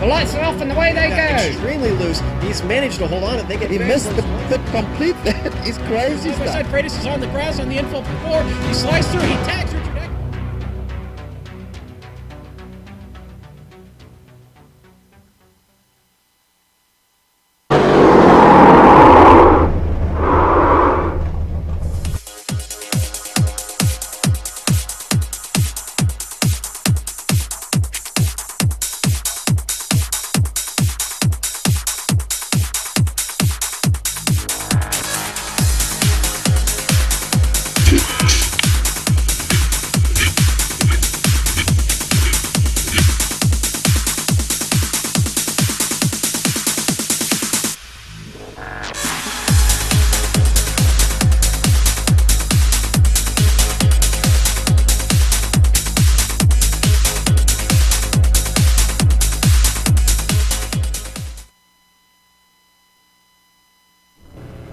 The lights are off and away they go. Extremely loose. He's managed to hold on. I think he missed the complete. He's crazy. Side Freitas is on the grass on the infield before. He slides through. He tags Richard.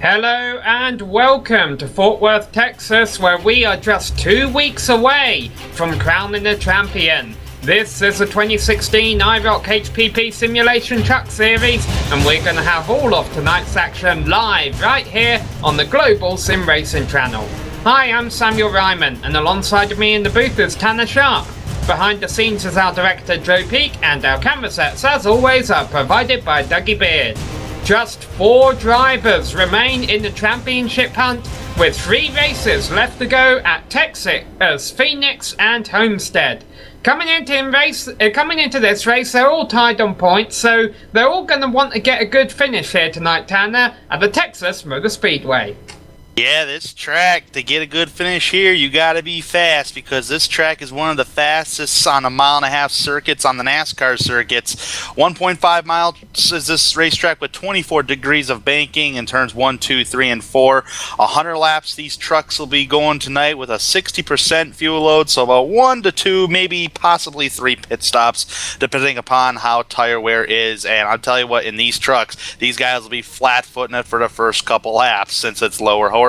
Hello and welcome to Fort Worth, Texas, where we are just 2 weeks away from crowning a champion. This is the 2016 iROC HPP Simulation Truck Series, and we're going to have all of tonight's action live right here on the Global Sim Racing channel. Hi, I'm Samuel Ryman, and alongside of me in the booth is Tanner Sharp. Behind the scenes is our director Joe Peak, and our camera sets, as always, are provided by Dougie Beard. Just 4 drivers remain in the championship hunt, with 3 races left to go at Texas, Phoenix and Homestead. Coming into this race, they're all tied on points, so they're all going to want to get a good finish here tonight, Tanner, at the Texas Motor Speedway. Yeah, this track, to get a good finish here, you got to be fast, because this track is one of the fastest on a 1.5 mile circuits on the NASCAR circuits. 1.5 miles is this racetrack with 24 degrees of banking in turns 1, 2, 3, and 4. 100 laps these trucks will be going tonight with a 60% fuel load, so about 1 to 2, maybe possibly 3 pit stops, depending upon how tire wear is. And I'll tell you what, in these trucks, these guys will be flat-footing it for the first couple laps, since it's lower horsepower,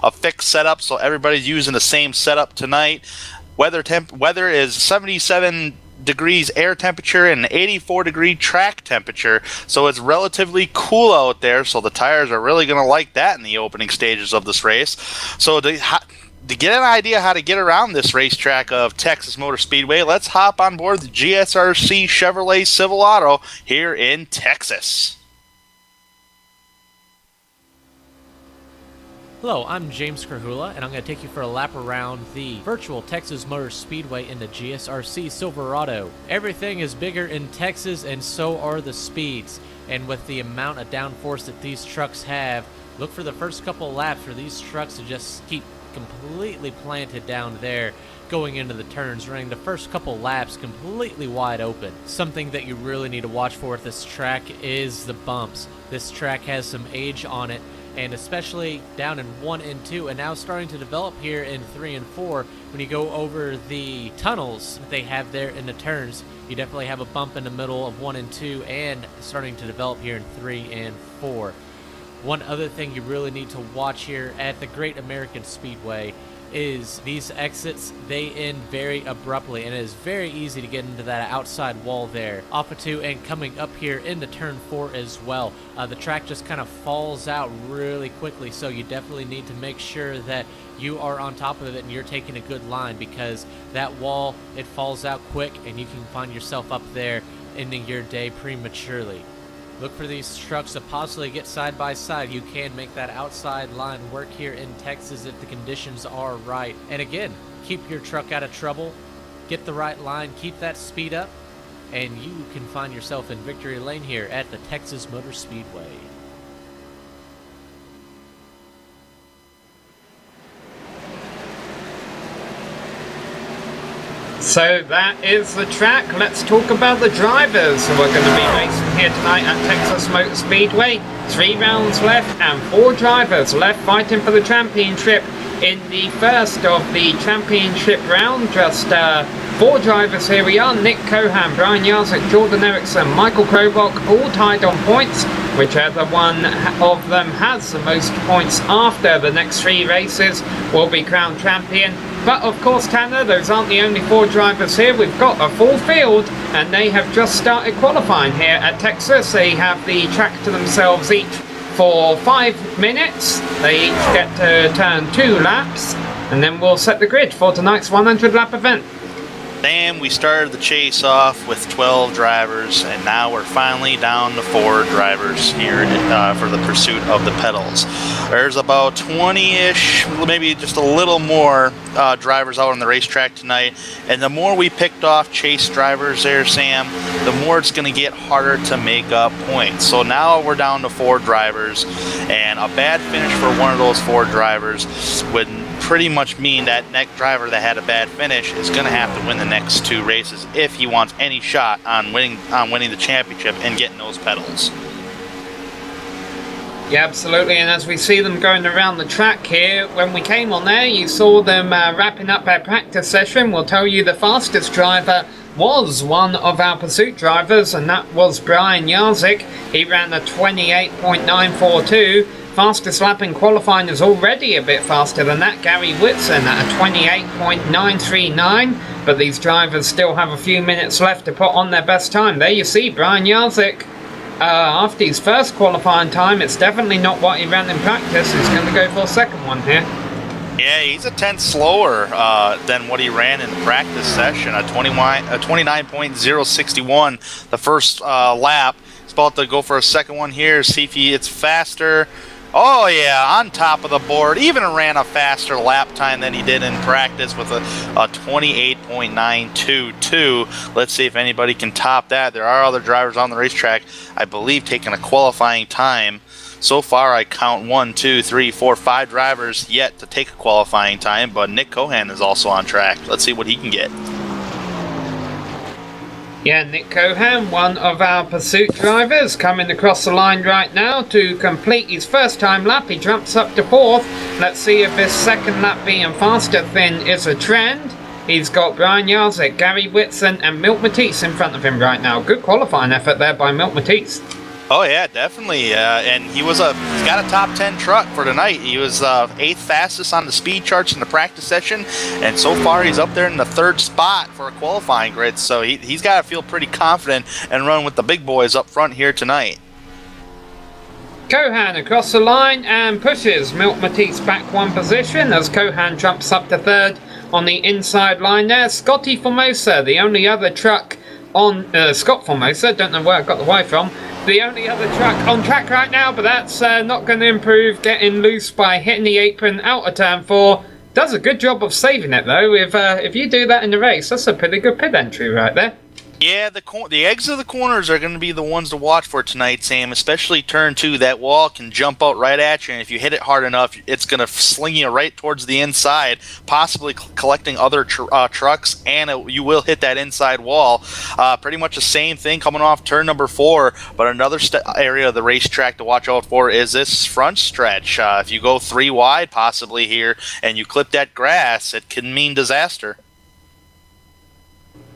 a fixed setup, so everybody's using the same setup tonight. Weather is 77 degrees air temperature and 84 degree track temperature, so it's relatively cool out there, so the tires are really going to like that in the opening stages of this race. So to get an idea how to get around this racetrack of Texas Motor Speedway, let's hop on board the GSRC Chevrolet Silverado here in Texas. Hello, I'm James Krahula, and I'm going to take you for a lap around the virtual Texas Motor Speedway in the GSRC Silverado. Everything is bigger in Texas, and so are the speeds. And with the amount of downforce that these trucks have, look for the first couple laps for these trucks to just keep completely planted down there, going into the turns, running the first couple laps completely wide open. Something that you really need to watch for with this track is the bumps. This track has some age on it, and especially down in 1 and 2, and now starting to develop here in 3 and 4. When you go over the tunnels that they have there in the turns, you definitely have a bump in the middle of 1 and 2, and starting to develop here in 3 and 4. One other thing you really need to watch here at the Great American Speedway is these exits, they end very abruptly, and it is very easy to get into that outside wall there. Off of 2 and coming up here into turn 4 as well. The track just kind of falls out really quickly, so you definitely need to make sure that you are on top of it and you're taking a good line, because that wall, it falls out quick and you can find yourself up there ending your day prematurely. Look for these trucks to possibly get side by side. You can make that outside line work here in Texas if the conditions are right. And again, keep your truck out of trouble, get the right line, keep that speed up, and you can find yourself in victory lane here at the Texas Motor Speedway. So that is the track. Let's talk about the drivers who are going to be racing here tonight at Texas Motor Speedway. 3 rounds left and 4 drivers left fighting for the championship. In the first of the championship round, just 4 drivers here we are. Nick Cohan, Brian Jarzik, Jordan Erickson, Michael Krobok, all tied on points. Whichever one of them has the most points after the next 3 races will be crowned champion. But of course, Tanner, those aren't the only 4 drivers here. We've got a full field, and they have just started qualifying here at Texas. They have the track to themselves each for 5 minutes. They each get to turn 2 laps, and then we'll set the grid for tonight's 100 lap event. Sam, we started the chase off with 12 drivers, and now we're finally down to 4 drivers here for the pursuit of the pedals. There's about 20-ish, maybe just a little more drivers out on the racetrack tonight, and the more we picked off chase drivers there, Sam, the more it's going to get harder to make up points. So now we're down to 4 drivers, and a bad finish for one of those 4 drivers would pretty much mean that next driver that had a bad finish is going to have to win the next 2 races if he wants any shot on winning the championship and getting those pedals. Yeah, absolutely, and as we see them going around the track here, when we came on there, you saw them wrapping up their practice session. We'll tell you the fastest driver was one of our pursuit drivers, and that was Brian Jarzik. He ran a 28.942. Fastest lap in qualifying is already a bit faster than that. Gary Whitson at a 28.939, but these drivers still have a few minutes left to put on their best time. There you see Brian Jarzik. After his first qualifying time, it's definitely not what he ran in practice. He's going to go for a second one here. Yeah, he's a tenth slower than what he ran in the practice session, a 29.061 the first lap. He's about to go for a second one here, see if it's faster. Oh yeah, on top of the board. Even ran a faster lap time than he did in practice with a 28.922. Let's see if anybody can top that. There are other drivers on the racetrack, I believe, taking a qualifying time. So far, I count 1, 2, 3, 4, 5 drivers yet to take a qualifying time, but Nick Cohan is also on track. Let's see what he can get. Yeah, Nick Cohan, one of our pursuit drivers, coming across the line right now to complete his first time lap. He jumps up to 4th. Let's see if this second lap being faster than is a trend. He's got Brian Jarzik, Gary Whitson, and Milt Matisse in front of him right now. Good qualifying effort there by Milt Matisse. Oh yeah, definitely. And he's got a top 10 truck for tonight. He was 8th fastest on the speed charts in the practice session, and so far he's up there in the 3rd spot for a qualifying grid. So he's got to feel pretty confident and run with the big boys up front here tonight. Cohan across the line and pushes Milt Matisse back 1 position as Cohan jumps up to 3rd on the inside line there. Scotty Formosa, the only other truck on Scott Formosa, don't know where I got the Y from. The only other truck on track right now, but that's not going to improve, getting loose by hitting the apron out of turn 4. Does a good job of saving it though. If you do that in the race, that's a pretty good pit entry right there. Yeah, the eggs of the corners are going to be the ones to watch for tonight, Sam, especially turn 2. That wall can jump out right at you, and if you hit it hard enough, it's going to sling you right towards the inside, possibly collecting other trucks, and you will hit that inside wall. Pretty much the same thing coming off turn number 4, but another area of the racetrack to watch out for is this front stretch. If you go 3 wide possibly here, and you clip that grass, it can mean disaster.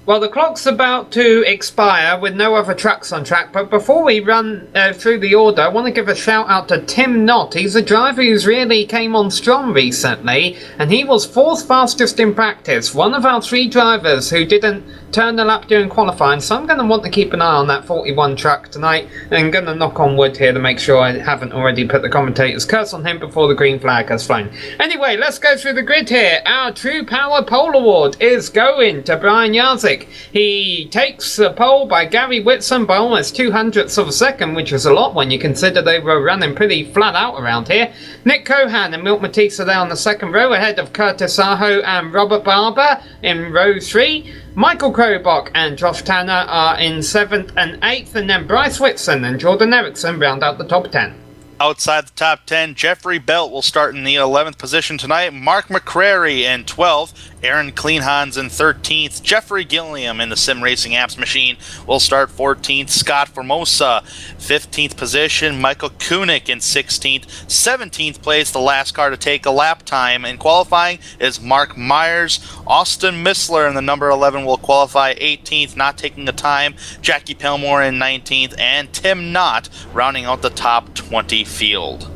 Well, the clock's about to expire with no other trucks on track, but before we run through the order, I want to give a shout out to Tim Knott. He's a driver who's really came on strong recently, and he was 4th fastest in practice, one of our 3 drivers who didn't turn the lap during qualifying, so I'm going to want to keep an eye on that 41 truck tonight, and I'm going to knock on wood here to make sure I haven't already put the commentator's curse on him before the green flag has flown. Anyway, let's go through the grid here. Our True Power Pole Award is going to Brian Jarzik. He takes the pole by Gary Whitson by almost 0.02 of a second, which is a lot when you consider they were running pretty flat out around here. Nick Cohan and Milt Matisse are there on the 2nd row, ahead of Curtis Aho and Robert Barber in row 3. Michael Krobach and Josh Tanner are in 7th and 8th, and then Bryce Whitson and Jordan Erickson round out the top 10. Outside the top 10, Jeffrey Belt will start in the 11th position tonight. Mark McCrary in 12th. Aaron Kleinhans in 13th. Jeffrey Gilliam in the Sim Racing Apps machine will start 14th. Scott Formosa, 15th position. Michael Kunik in 16th. 17th place, the last car to take a lap time in qualifying is Mark Myers. Austin Missler in the number 11 will qualify 18th, not taking a time. Jackie Pelmore in 19th. And Tim Knott rounding out the top 20 field.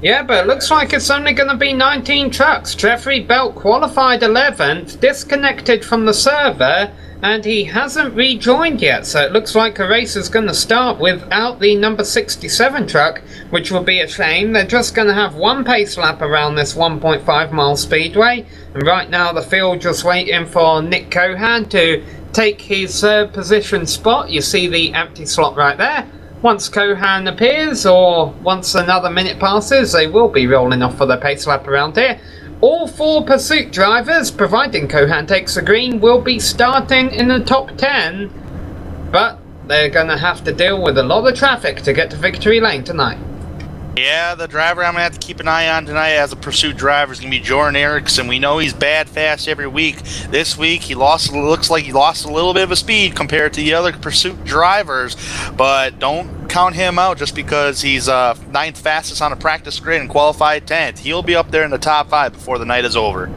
Yeah, but it looks like it's only going to be 19 trucks. Jeffrey Belt qualified 11th, disconnected from the server, and he hasn't rejoined yet. So it looks like the race is going to start without the number 67 truck, which will be a shame. They're just going to have one pace lap around this 1.5 mile speedway. And right now the field just waiting for Nick Cohan to take his third position spot. You see the empty slot right there. Once Cohan appears, or once another minute passes, they will be rolling off for their pace lap around here. All 4 pursuit drivers, providing Cohan takes the green, will be starting in the top 10, but they're going to have to deal with a lot of traffic to get to victory lane tonight. Yeah, the driver I'm going to have to keep an eye on tonight as a pursuit driver is going to be Jordan Erickson. We know he's bad fast every week. This week, looks like he lost a little bit of a speed compared to the other pursuit drivers, but don't count him out just because he's 9th fastest on a practice grid and qualified 10th. He'll be up there in the top 5 before the night is over.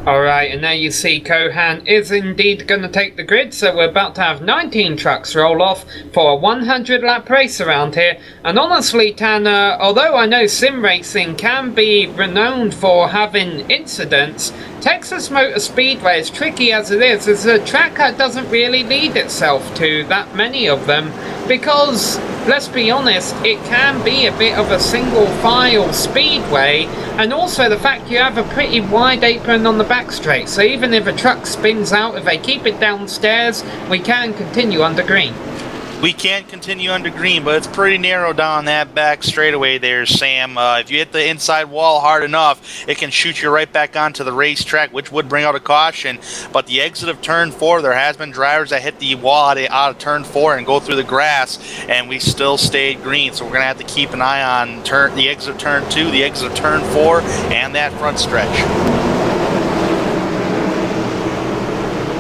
Alright, and now you see Cohan is indeed going to take the grid, so we're about to have 19 trucks roll off for a 100 lap race around here. And honestly, Tanner, although I know sim racing can be renowned for having incidents, Texas Motor Speedway, as tricky as it is a track that doesn't really lead itself to that many of them, because, let's be honest, it can be a bit of a single file speedway, and also the fact you have a pretty wide apron on the back straight, so even if a truck spins out, if they keep it downstairs, we can continue under green. We can't continue under green, but it's pretty narrow down that back straightaway there, Sam. If you hit the inside wall hard enough, it can shoot you right back onto the racetrack, which would bring out a caution. But the exit of turn 4, there has been drivers that hit the wall out of turn 4 and go through the grass, and we still stayed green. So we're going to have to keep an eye on the exit of turn 2, the exit of turn 4, and that front stretch.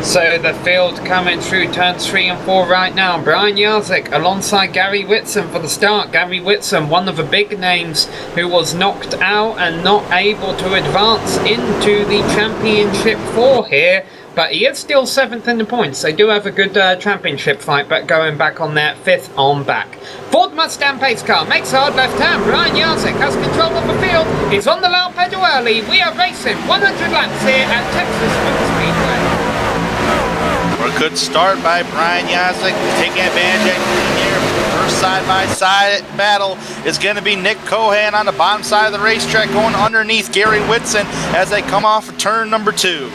So the field coming through turns 3 and 4 right now. Brian Jarzik alongside Gary Whitson for the start. Gary Whitson, one of the big names who was knocked out and not able to advance into the championship 4 here. But he is still 7th in the points. They do have a good championship fight, but going back on their 5th on back. Ford Mustang pace car makes a hard left turn. Brian Jarzik has control of the field. He's on the loud pedal early. We are racing 100 laps here at Texas Motor Speedway. A good start by Brian Jarzik, taking advantage of here. First side-by-side battle is going to be Nick Cohan on the bottom side of the racetrack, going underneath Gary Whitson as they come off of turn number 2.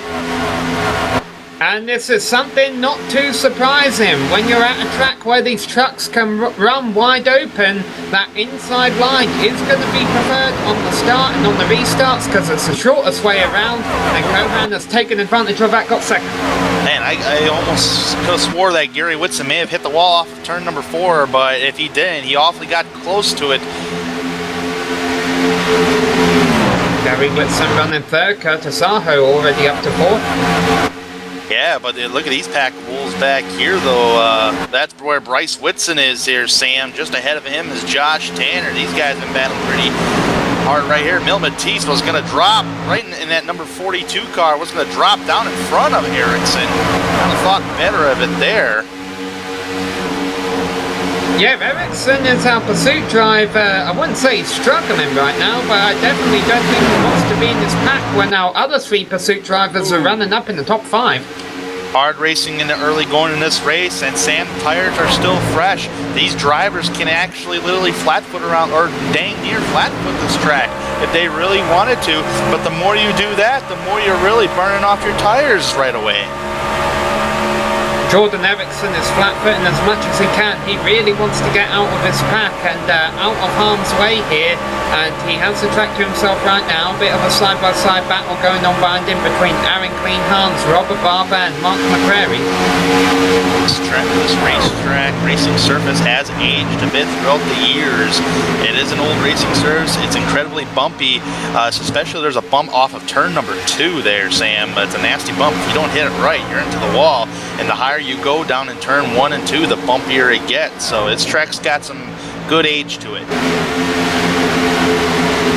And this is something not too surprising. When you're at a track where these trucks can run wide open, that inside line is going to be preferred on the start and on the restarts because it's the shortest way around, and Cohan has taken advantage of that, got 2nd. Man, I almost could have swore that Gary Whitson may have hit the wall off of turn number 4, but if he didn't, he awfully got close to it. Gary Whitson running 3rd, Curtis Aho already up to 4th. Yeah, but look at these pack wolves back here, though. That's where Bryce Whitson is here, Sam. Just ahead of him is Josh Tanner. These guys have been battling pretty hard right here. Mil Matisse was going to drop right in that number 42 car. Was going to drop down in front of Erickson. Kind of thought better of it there. Yeah, Erickson is our pursuit driver. I wouldn't say he's struggling right now, but I definitely don't think he wants to be in this pack when our other 3 pursuit drivers are running up in the top 5. Hard racing in the early going in this race, and Sam, tires are still fresh. These drivers can actually literally flat-foot around, or dang near flat-foot this track if they really wanted to. But the more you do that, the more you're really burning off your tires right away. Jordan Erickson is flat-footing as much as he can. He really wants to get out of his pack and out of harm's way here, and he has the track to himself right now. A bit of a side-by-side battle going on behind him between Aaron Clean Hans, Robert Barber and Mark McCrary. This racetrack racing surface has aged a bit throughout the years. It is an old racing surface. It's incredibly bumpy, especially there's a bump off of turn number 2 there, Sam. It's a nasty bump. If you don't hit it right, you're into the wall, and the higher you go down in turn 1 and 2, the bumpier it gets. So this track's got some good age to it.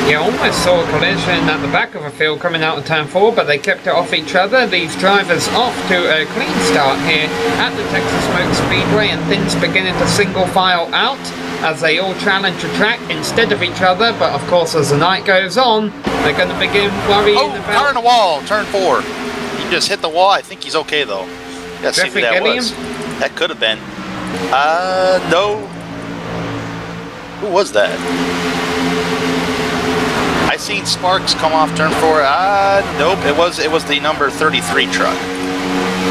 Yeah, almost saw a collision at the back of the field coming out of turn 4, but they kept it off each other. These drivers off to a clean start here at the Texas Motor Speedway, and things beginning to single file out as they all challenge the track instead of each other. But of course, as the night goes on, they're going to begin worrying about... car in the wall, turn 4. He just hit the wall. I think he's okay though. Let's see who that was. That could have been. No. Who was that? I seen sparks come off turn 4. Nope. It was the number 33 truck.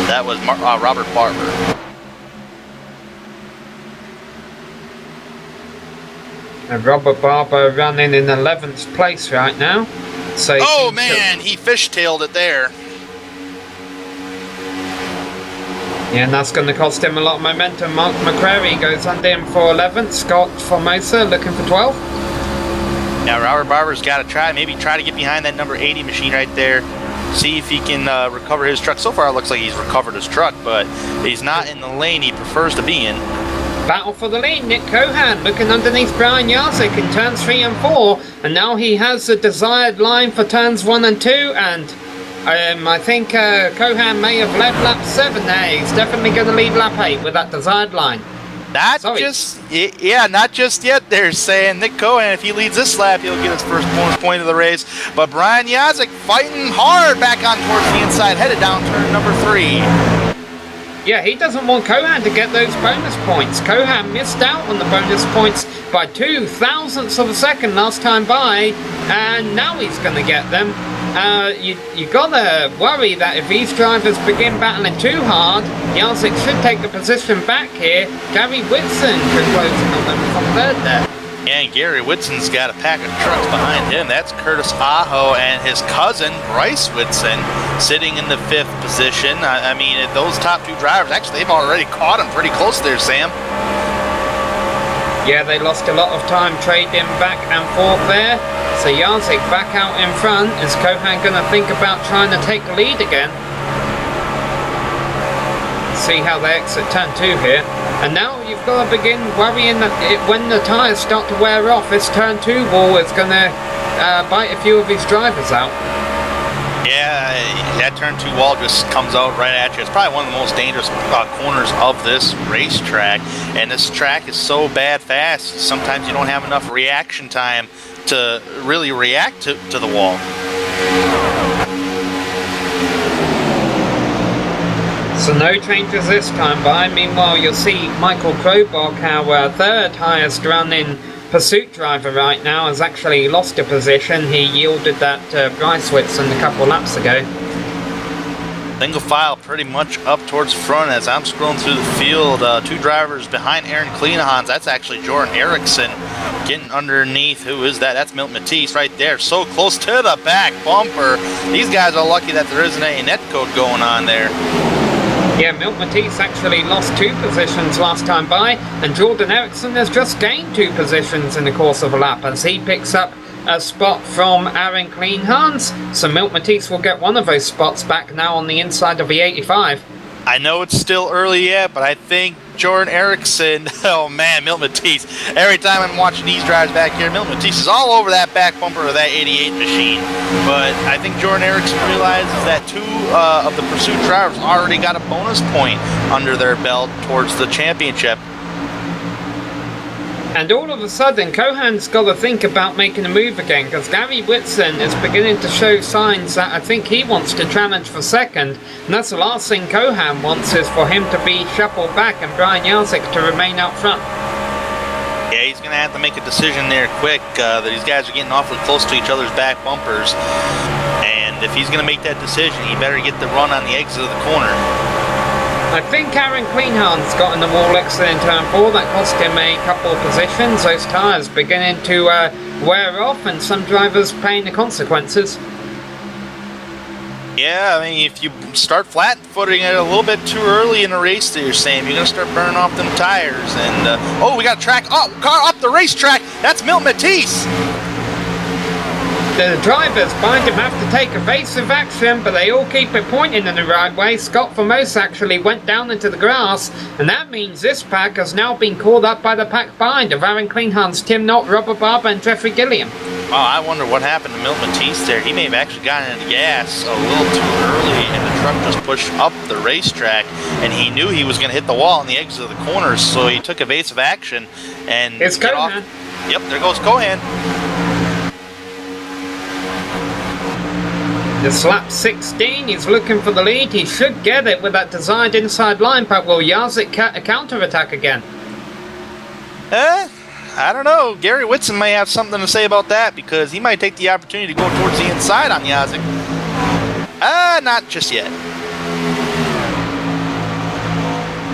That was Robert Barber. And Robert Barber running in 11th place right now. So oh man, he fishtailed it there. Yeah, and that's going to cost him a lot of momentum. Mark McCrary goes under him for 11th. Scott Formosa looking for 12th. Now Robert Barber's got to maybe try to get behind that number 80 machine right there. See if he can recover his truck. So far it looks like he's recovered his truck, but he's not in the lane he prefers to be in. Battle for the lead. Nick Cohan looking underneath Brian Jarzik in turns 3 and 4. And now he has the desired line for turns 1 and 2. And I think Cohan may have led lap 7 there. He's definitely going to lead lap 8 with that desired line. Not just yet. They're saying Nick Cohan, if he leads this lap, he'll get his first bonus point of the race. But Brian Jarzik fighting hard back on towards the inside, headed down turn number 3. Yeah, he doesn't want Cohan to get those bonus points. Cohan missed out on the bonus points by 0.02 of a second last time by, and now he's going to get them. You gotta worry that if these drivers begin battling too hard, Jarzik should take the position back here. Gary Whitson can close in on them from 3rd there. Yeah, and Gary Whitson's got a pack of trucks behind him. That's Curtis Aho and his cousin, Bryce Whitson, sitting in the 5th position. I mean, those top 2 drivers, actually, they've already caught him pretty close there, Sam. Yeah, they lost a lot of time trading back and forth there. So Jarzik back out in front. Is Cohan going to think about trying to take the lead again? See how they exit turn 2 here. And now you've got to begin worrying that when the tyres start to wear off, this turn 2 wall is going to bite a few of these drivers out. Yeah, that turn 2 wall just comes out right at you. It's probably one of the most dangerous corners of this racetrack. And this track is so bad fast, sometimes you don't have enough reaction time to really react to the wall. So no changes this time by. Meanwhile, you'll see Michael Krobach, our 3rd highest running pursuit driver right now, has actually lost a position. He yielded that Bryce Whitson a couple laps ago. Single file pretty much up towards front as I'm scrolling through the field. 2 drivers behind Aaron Kleinhans. That's actually Jordan Erickson getting underneath. Who is that? That's Milt Matisse right there. So close to the back bumper. These guys are lucky that there isn't a net code going on there. Yeah, Milt Matisse actually lost 2 positions last time by, and Jordan Erickson has just gained 2 positions in the course of a lap as he picks up a spot from Aaron Kleinhans. So Milt Matisse will get one of those spots back now on the inside of the 85. I know it's still early yet, but I think Jordan Erickson, oh man, Milt Matisse. Every time I'm watching these drives back here, Milt Matisse is all over that back bumper of that 88 machine. But I think Jordan Erickson realizes that 2 of the pursuit drivers already got a bonus point under their belt towards the championship. And all of a sudden, Cohan's got to think about making a move again, because Gary Whitson is beginning to show signs that I think he wants to challenge for 2nd. And that's the last thing Cohan wants, is for him to be shuffled back and Brian Jarzik to remain up front. Yeah, he's going to have to make a decision there quick. These guys are getting awfully close to each other's back bumpers. And if he's going to make that decision, he better get the run on the exit of the corner. I think Aaron Kleinhans got in the wall exit in turn 4. That cost him a couple of positions. Those tyres beginning to wear off, and some drivers paying the consequences. Yeah, I mean, if you start flat-footing it a little bit too early in a race there, Sam, you're going to start burning off them tires. And, oh, we got a track. Oh, car up the racetrack. That's Milt Matisse. The drivers behind him have to take evasive action, but they all keep it pointing in the right way. Scott Formosa actually went down into the grass, and that means this pack has now been called up by the pack behind of Aaron Kleinhans, Tim Knott, Robert Barber, and Jeffrey Gilliam. Oh, I wonder what happened to Milt Matisse there. He may have actually gotten into gas a little too early, and the truck just pushed up the racetrack, and he knew he was going to hit the wall on the exit of the corners, so he took evasive action and It's get Cohan. off. Yep, there goes Cohan. This lap 16, he's looking for the lead. He should get it with that desired inside line, but will Yazik counter-attack again? I don't know. Gary Whitson may have something to say about that because he might take the opportunity to go towards the inside on Yazik. Not just yet.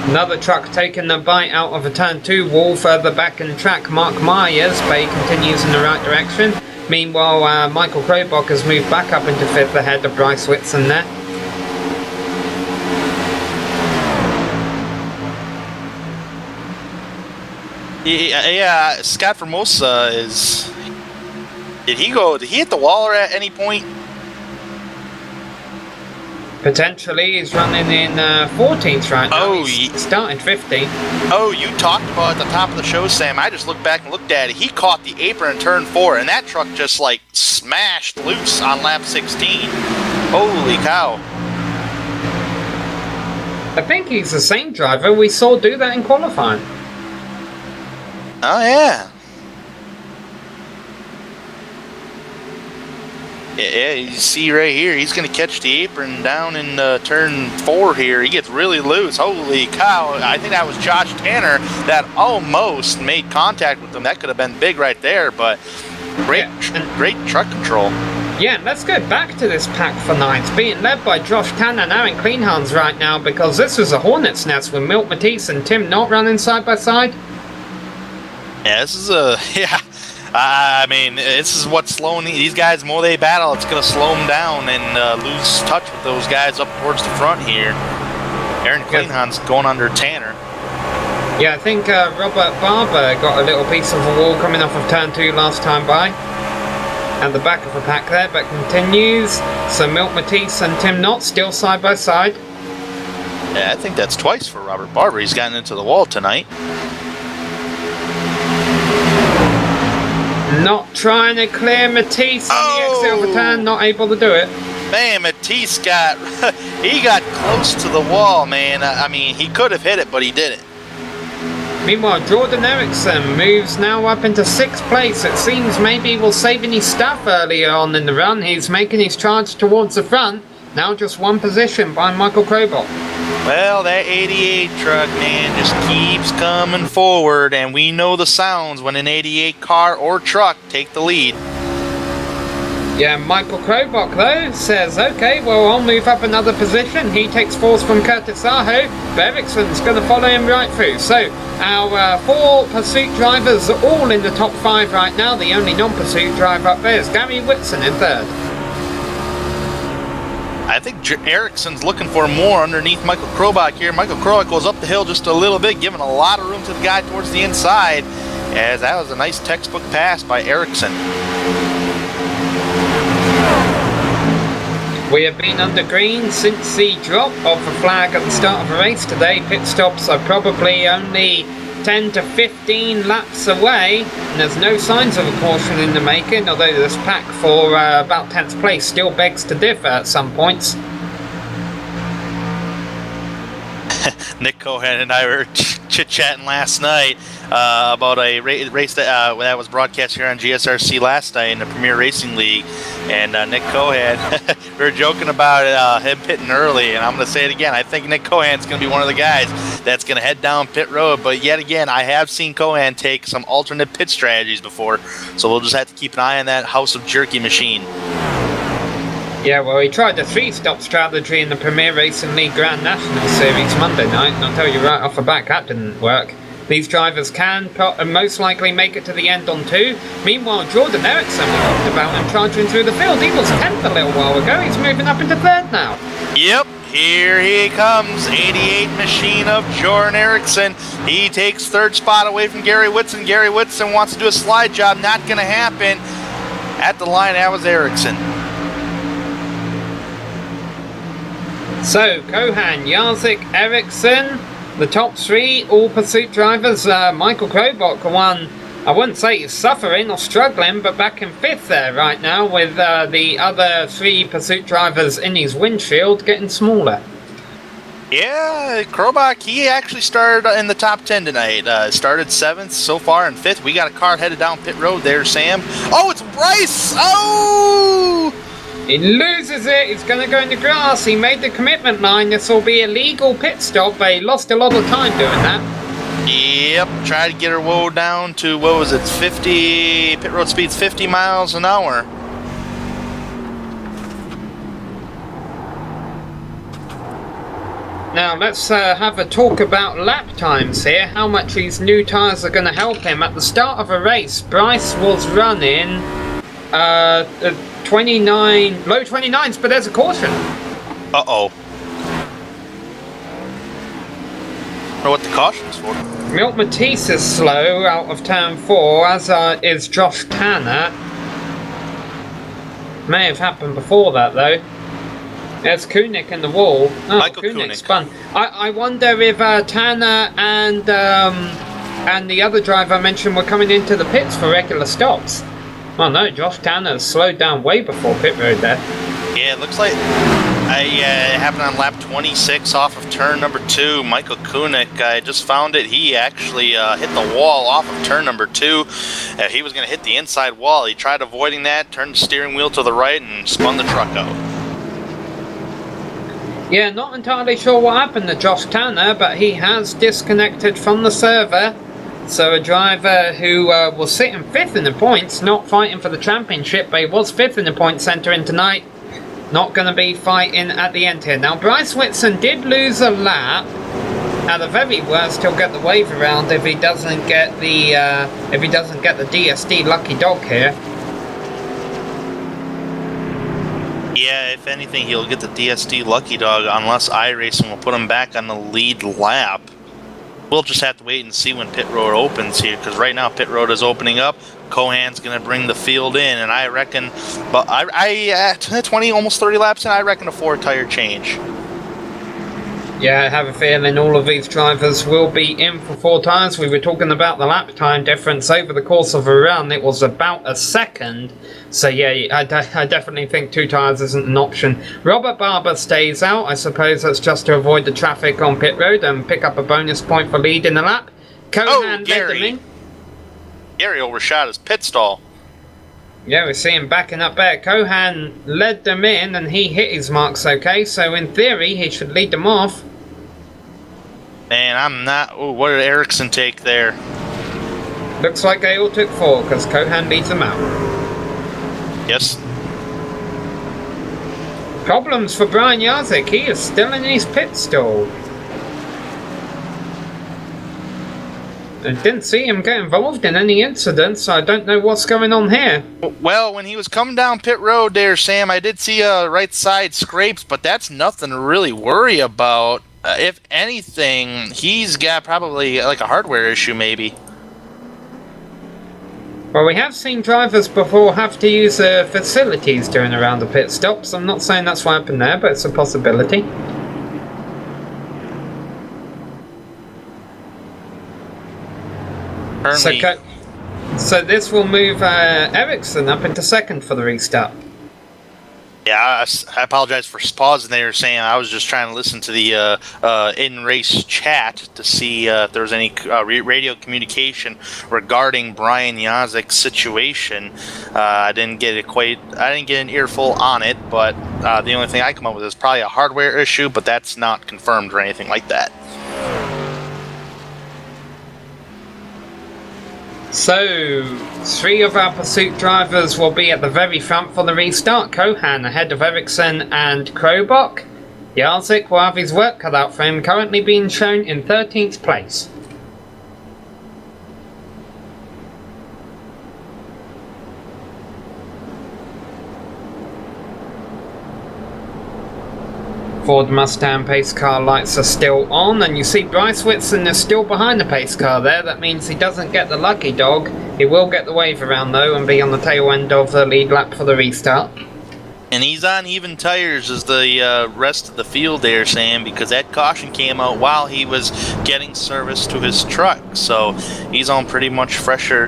Another truck taking the bite out of a turn 2 wall further back in track. Mark Myers, but he continues in the right direction. Meanwhile, Michael Krobach has moved back up into 5th ahead of Bryce Whitson there. Yeah, Scott Formosa is... Did he hit the wall at any point? Potentially, he's running in 14th right now. Oh, he's starting 15th. Oh, you talked about at the top of the show, Sam. I just looked back and looked at it. He caught the apron in turn 4, and that truck just, like, smashed loose on lap 16. Holy cow. I think he's the same driver we saw do that in qualifying. Oh, yeah. Yeah, you see right here, he's going to catch the apron down in turn 4 here. He gets really loose. Holy cow. I think that was Josh Tanner that almost made contact with him. That could have been big right there, but great truck control. Yeah, let's go back to this pack for 9th, being led by Josh Tanner and Aaron Cleanhands right now, because this was a hornet's nest with Milt Matisse and Tim Knott running side by side. Yeah, this is a... Yeah. I mean, this is what's slowing these guys. The more they battle, it's going to slow them down and lose touch with those guys up towards the front here. Aaron Klinghan's going under Tanner. Yeah, I think Robert Barber got a little piece of a wall coming off of turn 2 last time by. And the back of the pack there, but continues. So Milt Matisse and Tim Knott still side by side. Yeah, I think that's twice for Robert Barber. He's gotten into the wall tonight. Not trying to clear Matisse on the exit of the turn, not able to do it. Man, Matisse got close to the wall, man. I mean, he could have hit it, but he didn't. Meanwhile, Jordan Eriksson moves now up into 6th place. It seems maybe we'll save any stuff earlier on in the run. He's making his charge towards the front. Now just one position by Michael Krobach. Well, that 88 truck, man, just keeps coming forward, and we know the sounds when an 88 car or truck take the lead. Yeah, Michael Krobach, though, says, okay, well, I'll move up another position. He takes 4th from Curtis Aho, but Ericsson's going to follow him right through. So, our 4 pursuit drivers are all in the top 5 right now. The only non-pursuit driver up there is Gary Whitson in 3rd. I think Ericsson's looking for more underneath Michael Krobach here. Michael Krobach goes up the hill just a little bit, giving a lot of room to the guy towards the inside, as that was a nice textbook pass by Eriksson. We have been under green since the drop of the flag at the start of the race today. Pit stops are probably only 10 to 15 laps away, and there's no signs of a caution in the making, although this pack for about 10th place still begs to differ at some points. Nick Cohen and I were chit-chatting last night about a race that was broadcast here on GSRC last night in the Premier Racing League, and Nick Cohen, we were joking about him pitting early, and I'm going to say it again. I think Nick Cohen's going to be one of the guys that's going to head down pit road, but yet again, I have seen Cohen take some alternate pit strategies before, so we'll just have to keep an eye on that House of Jerky machine. Yeah, well, he tried the 3-stop strategy in the Premier Racing League Grand National Series Monday night, and I'll tell you right off the back, that didn't work. These drivers can most likely make it to the end on 2. Meanwhile, Jordan Eriksson, we talked about him charging through the field. He was 10th a little while ago. He's moving up into 3rd now. Yep, here he comes. 88 machine of Jordan Eriksson. He takes 3rd spot away from Gary Whitson. Gary Whitson wants to do a slide job. Not going to happen. At the line, that was Eriksson. So, Cohan, Yazik, Eriksson, the top 3, all pursuit drivers. Michael Krobach won I wouldn't say he's suffering or struggling, but back in 5th there right now with the other 3 pursuit drivers in his windshield getting smaller. Yeah, Krobach, he actually started in the top 10 tonight. Started 7th so far and 5th. We got a car headed down pit road there, Sam. Oh, it's Bryce! Oh! He loses it. He's going to go in the grass. He made the commitment line. This will be a legal pit stop, but he lost a lot of time doing that. Yep, tried to get her woe down to, what was it, 50, pit road speed's 50 miles an hour. Now let's have a talk about lap times here, how much these new tyres are going to help him. At the start of a race, Bryce was running 29, low 29s, but there's a caution. Uh-oh. I wonder what the caution's for. Milt Matisse is slow out of turn 4, as is Josh Tanner. May have happened before that though. There's Koenig in the wall. Oh, Michael Koenig Koenig. spun. I wonder if Tanner and the other driver I mentioned were coming into the pits for regular stops. Oh no, Josh Tanner slowed down way before pit road there. Yeah, it looks like it happened on lap 26 off of turn number 2. Michael Koenig, I just found it. He actually hit the wall off of turn number 2. He was going to hit the inside wall. He tried avoiding that, turned the steering wheel to the right, and spun the truck out. Yeah, not entirely sure what happened to Josh Tanner, but he has disconnected from the server. So a driver who was sitting 5th in the points, not fighting for the championship, but he was 5th in the point centre in tonight, not going to be fighting at the end here. Now Bryce Whitson did lose a lap. At the very worst, he'll get the wave around if he doesn't get the DSD lucky dog here. Yeah, if anything, he'll get the DSD lucky dog unless iRacing will put him back on the lead lap. We'll just have to wait and see when pit road opens here, because right now pit road is opening up. Cohan's going to bring the field in, and I reckon, but I 20, almost 30 laps in, I reckon a 4-tire change. Yeah, I have a feeling all of these drivers will be in for 4 tyres. We were talking about the lap time difference over the course of a run. It was about a second. So yeah, I definitely think 2 tyres isn't an option. Robert Barber stays out. I suppose that's just to avoid the traffic on pit road and pick up a bonus point for leading the lap. Cohan led them in. Gary overshot his pit stall. Yeah, we see him backing up there. Cohan led them in and he hit his marks okay, so in theory he should lead them off. And I'm not... Ooh, what did Ericsson take there? Looks like they all took 4 because Cohan leads them out. Yes. Problems for Brian Yazik. He is still in his pit stall. I didn't see him get involved in any incidents, so I don't know what's going on here. Well, when he was coming down pit road there, Sam, I did see right side scrapes, but that's nothing to really worry about. If anything, he's got probably like a hardware issue, maybe. Well, we have seen drivers before have to use facilities during a round of pit stops. I'm not saying that's what happened there, but it's a possibility. So this will move Ericsson up into 2nd for the restart. Yeah, I apologize for pausing there, Sam. I was just trying to listen to the in-race chat to see if there was any radio communication regarding Brian Yazik's situation. I didn't get an earful on it, but the only thing I come up with is probably a hardware issue, but that's not confirmed or anything like that. So, 3 of our pursuit drivers will be at the very front for the restart. Cohan ahead of Ericsson and Krobach. Yazik will have his work cut out for him, currently being shown in 13th place. Ford Mustang pace car lights are still on, and you see Bryce Whitson is still behind the pace car there. That means he doesn't get the lucky dog. He will get the wave around though and be on the tail end of the lead lap for the restart. And he's on even tires as the rest of the field there, Sam, because that caution came out while he was getting service to his truck. So he's on pretty much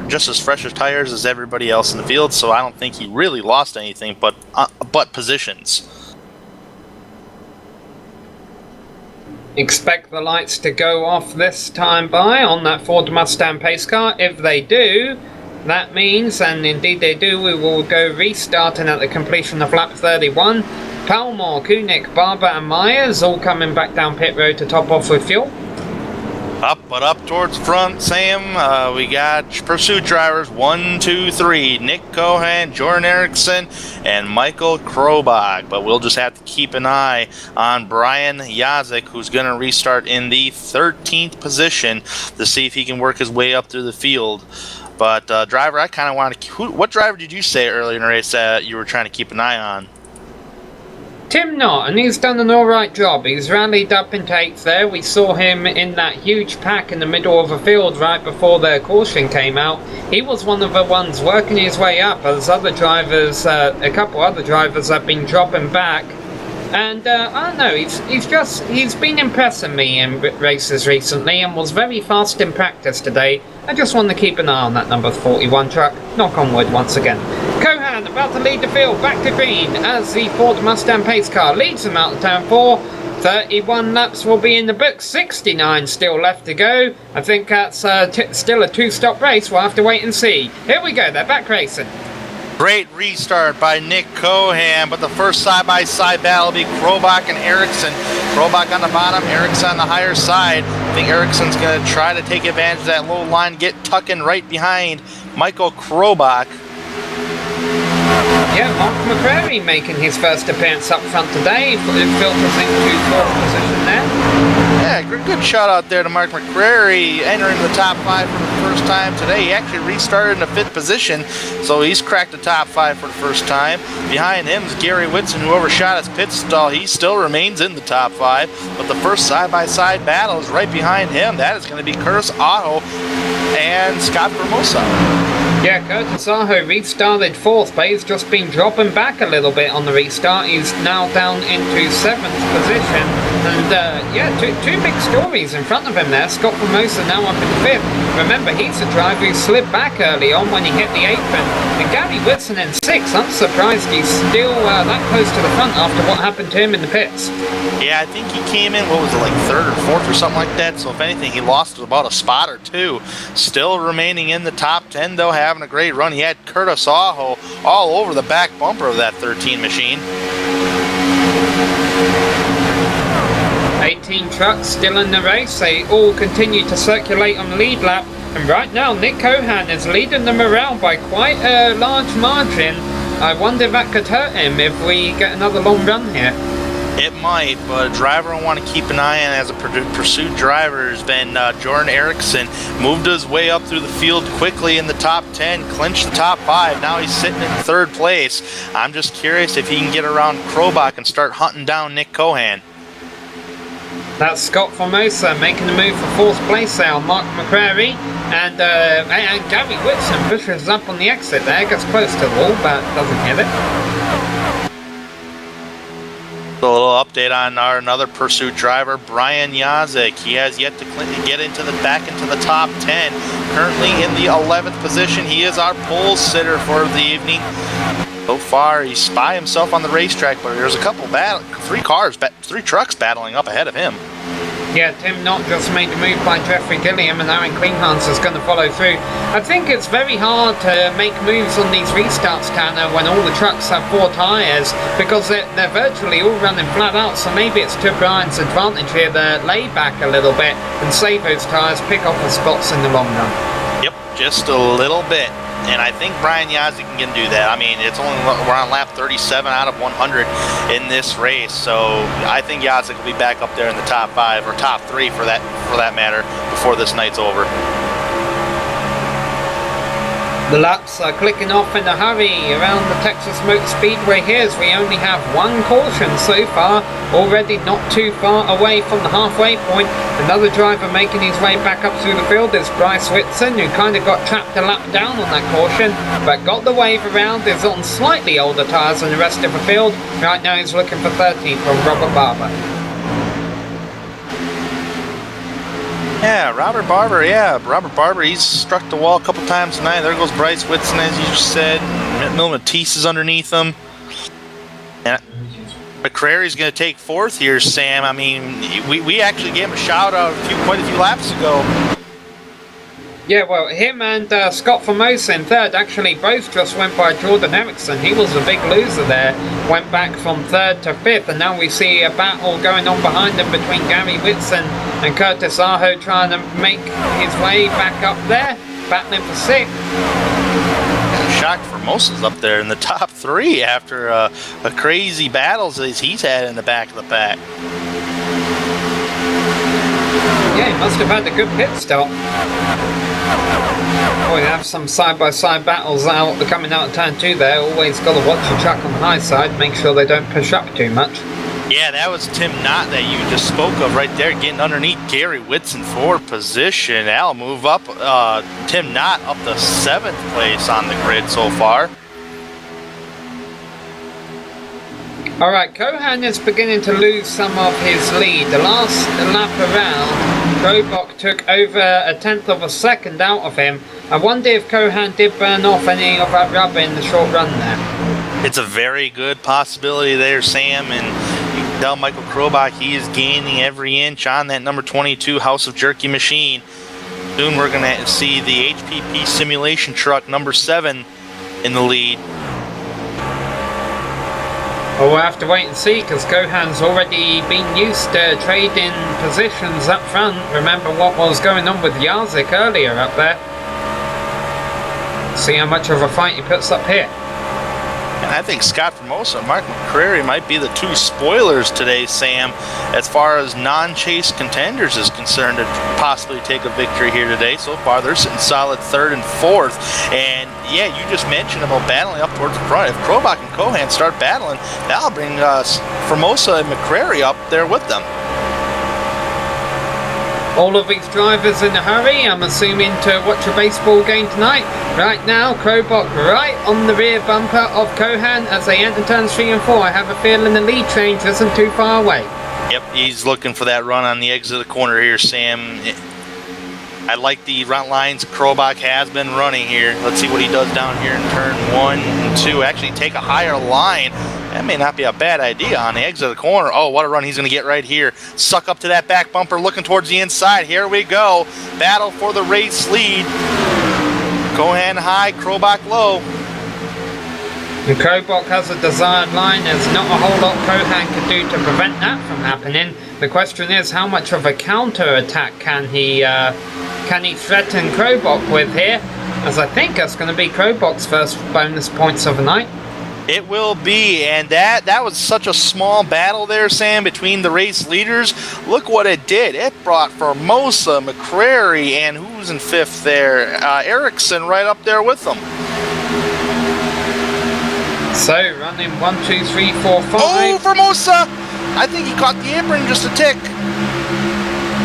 just as fresh as tires as everybody else in the field. So I don't think he really lost anything but positions. Expect the lights to go off this time by on that Ford Mustang pace car. If they do, that means, and indeed they do, we will go restarting at the completion of lap 31. Palmore, Koenig, Barber and Myers all coming back down pit road to top off with fuel. Up towards front, Sam. We got pursuit drivers 1, 2, 3. Nick Cohan, Jordan Erickson, and Michael Krobach. But we'll just have to keep an eye on Brian Yazik, who's going to restart in the 13th position to see if he can work his way up through the field. But driver, I kind of want to... What driver did you say earlier in the race that you were trying to keep an eye on? Tim Knott, and he's done an alright job. He's rallied up into 8th there. We saw him in that huge pack in the middle of the field right before the caution came out. He was one of the ones working his way up as other drivers, a couple other drivers have been dropping back. And I don't know, he's been impressing me in races recently and was very fast in practice today. I just want to keep an eye on that number 41 truck. Knock on wood once again. Cohan about to lead the field back to green as the Ford Mustang pace car leads them out of turn 4. 31 laps will be in the book, 69 still left to go. I think that's still a 2-stop race. We'll have to wait and see. Here we go, they're back racing. Great restart by Nick Cohan, but the first side-by-side battle will be Krobach and Erickson. Krobach on the bottom, Erickson on the higher side. I think Erickson's going to try to take advantage of that low line, get tucking right behind Michael Krobach. Yeah, Mark McCrary making his first appearance up front today. It filters into 4th position there. Yeah, good shout out there to Mark McCrary, entering the top 5 for the first time today. He actually restarted in the 5th position, so he's cracked the top 5 for the first time. Behind him is Gary Whitson, who overshot his pit stall. He still remains in the top 5, but the first side-by-side battle is right behind him. That is going to be Curtis Otto and Scott Formosa. Yeah, Curtis Aho restarted 4th, but he's just been dropping back a little bit on the restart. He's now down into 7th position. And yeah, two big stories in front of him there. Scott Formosa now up in 5th. Remember, he's the driver who slid back early on when he hit the apron. And Gary Whitson in 6th. I'm surprised he's still that close to the front after what happened to him in the pits. Yeah, I think he came in, what was it, like 3rd or 4th or something like that. So if anything, he lost about a spot or 2. Still remaining in the top 10, though, having a great run. He had Curtis Aho all over the back bumper of that 13 machine. 18 trucks still in the race. They all continue to circulate on the lead lap. And right now, Nick Cohan is leading them around by quite a large margin. I wonder if that could hurt him if we get another long run here. It might, but a driver I want to keep an eye on as a pursuit driver has been Jordan Erickson. Moved his way up through the field quickly in the top 10, clinched the top 5. Now he's sitting in 3rd place. I'm just curious if he can get around Krobach and start hunting down Nick Cohan. That's Scott Formosa making the move for 4th place there on Mark McCrary. And Gary Whitson pushes up on the exit there, gets close to the wall, but doesn't hit it. A little update on another pursuit driver, Brian Yazik. He has yet to get back into the top 10. Currently in the 11th position. He is our pole sitter for the evening. So far, he's by himself on the racetrack, but there's a couple three trucks battling up ahead of him. Yeah, Tim Knott just made the move by Jeffrey Gilliam, and Aaron Kleinhans is going to follow through. I think it's very hard to make moves on these restarts, Tanner, when all the trucks have 4 tyres, because they're virtually all running flat out, so maybe it's to Brian's advantage here to lay back a little bit and save those tyres, pick off the spots in the long run. Yep, just a little bit. And I think Brian Yazik can do that. I mean, we're on lap 37 out of 100 in this race, so I think Yazik will be back up there in the top 5 or top 3 for that matter before this night's over. The laps are clicking off in a hurry around the Texas Motor Speedway here as we only have one caution so far, already not too far away from the halfway point. Another driver making his way back up through the field is Bryce Whitson, who kind of got trapped a lap down on that caution, but got the wave around, is on slightly older tyres than the rest of the field. Right now he's looking for 13th from Robert Barber. Yeah, Robert Barber, he's struck the wall a couple times tonight. There goes Bryce Whitson, as you just said. Mil Matisse is underneath him. And McCrary's going to take 4th here, Sam. I mean, we actually gave him a shout out quite a few laps ago. Yeah, well, him and Scott Formosa in 3rd, actually both just went by Jordan Erickson. He was a big loser there, went back from 3rd to 5th, and now we see a battle going on behind them between Gary Whitson and Curtis Aho trying to make his way back up there, battling for 6th. Shocked Formosa's up there in the top 3 after a crazy battles as he's had in the back of the pack. Yeah, he must have had a good pit stop. Oh, you have some side-by-side battles out coming out of turn 2 there. Always got to watch the track on the high side, make sure they don't push up too much. Yeah, that was Tim Knott that you just spoke of right there, getting underneath Gary Whitson for position. That'll move up Tim Knott up to 7th place on the grid so far. Alright, Cohan is beginning to lose some of his lead. The last lap around, Krobach took over 1/10 of a second out of him. I wonder if Cohan did burn off any of that rubber in the short run there. It's a very good possibility there, Sam, and you can tell Michael Krobach he is gaining every inch on that number 22 House of Jerky machine. Soon we're going to see the HPP simulation truck number 7 in the lead. Well, we'll have to wait and see, because Cohan's already been used to trading positions up front. Remember what was going on with Jarzik earlier up there. See how much of a fight he puts up here. And I think Scott Formosa and Mark McCrary might be the 2 spoilers today, Sam, as far as non-chase contenders is concerned to possibly take a victory here today. So far, they're sitting solid 3rd and 4th. And yeah, you just mentioned about battling up towards the front. If Krobach and Cohan start battling, that'll bring Formosa and McCrary up there with them. All of these drivers in a hurry, I'm assuming, to watch a baseball game tonight. Right now, Krobach right on the rear bumper of Cohan as they enter turns 3 and 4. I have a feeling the lead change isn't too far away. Yep, he's looking for that run on the exit of the corner here, Sam. I like the front lines Krobach has been running here. Let's see what he does down here in turn 1 and 2. Actually take a higher line. That may not be a bad idea on the exit of the corner. Oh, what a run he's going to get right here. Suck up to that back bumper, looking towards the inside. Here we go. Battle for the race lead. Cohan high, Krobach low. And Krobach has a desired line. There's not a whole lot Cohan can do to prevent that from happening. The question is, how much of a counter attack can he threaten Krobach with here? As I think that's going to be Krobach's first bonus points of the night. It will be, and that was such a small battle there, Sam, between the race leaders. Look what it did. It brought Formosa, McCrary, and who's in 5th there? Erickson right up there with them. So, running 1, 2, 3, 4, 5. Oh, Formosa! I think he caught the apron just a tick.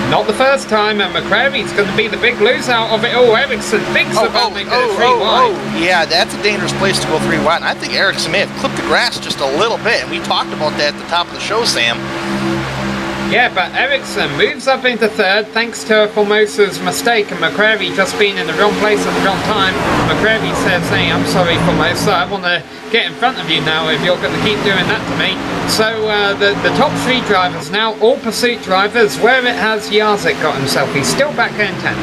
Not the first time, and McCrary's going to be the big loser out of it. Oh, Erickson thinks about making it 3 wide. Yeah, that's a dangerous place to go 3 wide. And I think Erickson may have clipped the grass just a little bit, and we talked about that at the top of the show, Sam. Yeah, but Erickson moves up into 3rd thanks to Formosa's mistake and McCrary just being in the wrong place at the wrong time. McCrary says, hey, I'm sorry Formosa, I want to get in front of you now if you're going to keep doing that to me. So the top 3 drivers now, all pursuit drivers, where it has Jarzik got himself. He's still back in 10th.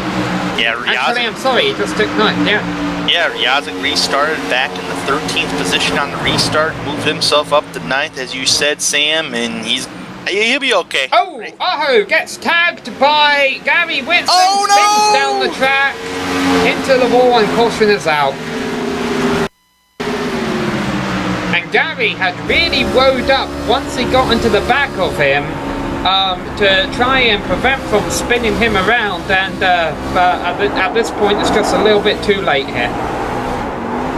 Yeah, actually, I'm sorry, he just took 9th, yeah. Yeah, Jarzik restarted back in the 13th position on the restart, moved himself up to 9th, as you said, Sam, and he'll be okay. Oh, Aho gets tagged by Gary Whitson. Oh, no! Spins down the track into the wall, and caution is out. And Gary had really rode up once he got into the back of him to try and prevent from spinning him around, and but at this point it's just a little bit too late here.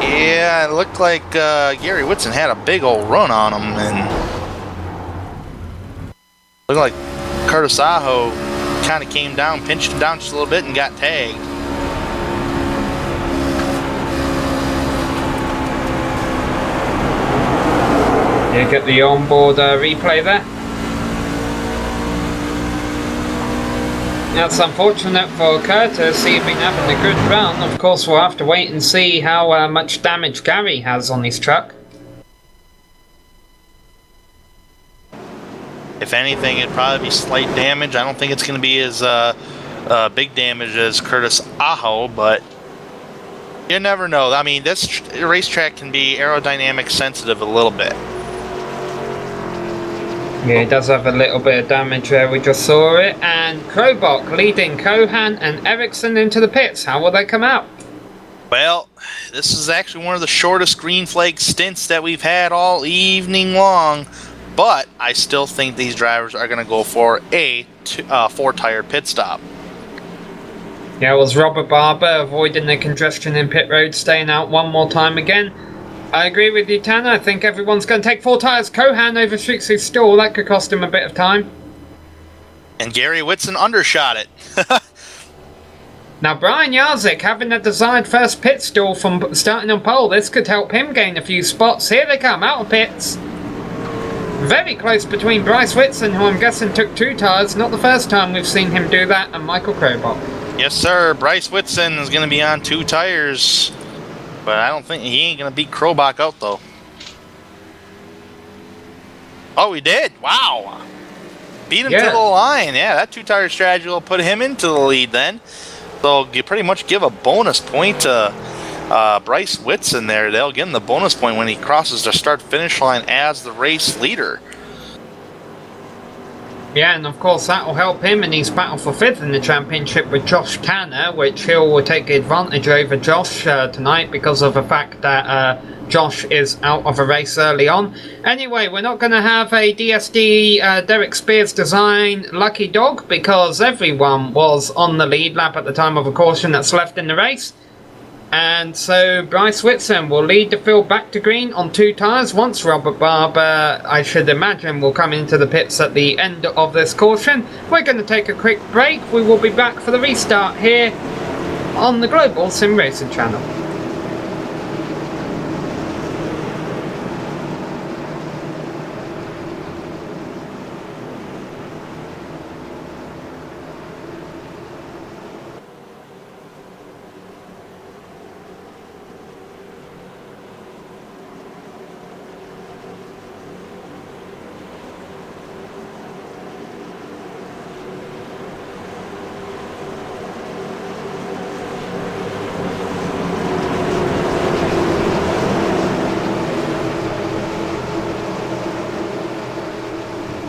Yeah, it looked like Gary Whitson had a big old run on him, and looked like Curtis Aho kind of came down, pinched him down just a little bit, and got tagged. You get the onboard replay there. That's unfortunate for Curtis. He's been having a good run. Of course, we'll have to wait and see how much damage Gary has on his truck. If anything, it'd probably be slight damage. I don't think it's going to be as big damage as Curtis Aho, but you never know. I mean, this racetrack can be aerodynamic sensitive a little bit. Yeah, he does have a little bit of damage there, we just saw it. And Krobok leading Kohan and Ericsson into the pits. How will they come out? Well, this is actually one of the shortest green flag stints that we've had all evening long, but I still think these drivers are going to go for a four-tire pit stop. Yeah, it was Robert Barber avoiding the congestion in pit road, staying out one more time again. I agree with you, Tanner. I think everyone's going to take 4 tires. Kohan overshoots his stall. That could cost him a bit of time. And Gary Whitson undershot it. Now, Brian Jarzik having a desired first pit stall from starting on pole. This could help him gain a few spots. Here they come, out of pits. Very close between Bryce Whitson, who I'm guessing took 2 tires. Not the first time we've seen him do that, and Michael Krobok. Yes, sir. Bryce Whitson is going to be on 2 tires. But I don't think he ain't going to beat Krobok out, though. Oh, he did. Wow. Beat him to the line. Yeah, that 2-tire strategy will put him into the lead then. So you pretty much give a bonus point to Bryce Whitson there. They'll give him the bonus point when he crosses the start-finish line as the race leader. Yeah, and of course that will help him in his battle for 5th in the championship with Josh Tanner, which he'll take advantage over Josh tonight because of the fact that Josh is out of a race early on. Anyway, we're not going to have a DSD Derek Spears design lucky dog because everyone was on the lead lap at the time of a caution that's left in the race. And so Bryce Whitson will lead the field back to green on 2 tires once Robert Barber, I should imagine, will come into the pits at the end of this caution. We're going to take a quick break. We will be back for the restart here on the Global Sim Racing channel.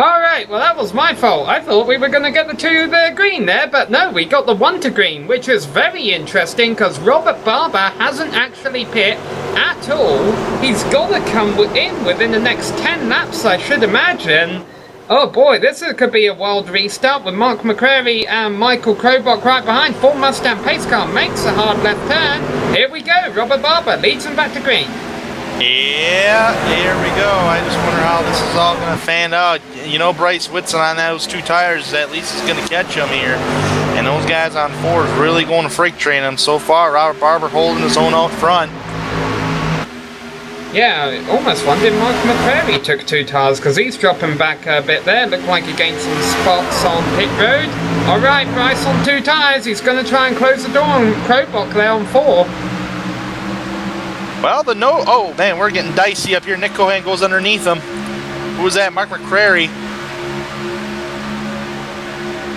Alright, well that was my fault. I thought we were going to get the 2 the green there, but no, we got the 1 to green, which is very interesting because Robert Barber hasn't actually pit at all. He's got to come in within the next 10 laps, I should imagine. Oh boy, this could be a wild restart with Mark McCrary and Michael Krobok right behind. Ford Mustang pace car makes a hard left turn. Here we go, Robert Barber leads him back to green. Yeah, here we go. I just wonder how this is all going to fan out. You know, Bryce Whitson on those 2 tires at least is going to catch him here. And those guys on 4s really going to freight train him so far. Robert Barber holding his own out front. Yeah, almost wondered Mark McCrary took 2 tires because he's dropping back a bit there. Looked like he gained some spots on pit road. Alright, Bryce on 2 tires. He's going to try and close the door on Krobok there on 4. Well, oh man, we're getting dicey up here. Nick Cohan goes underneath him. Who was that? Mark McCrary.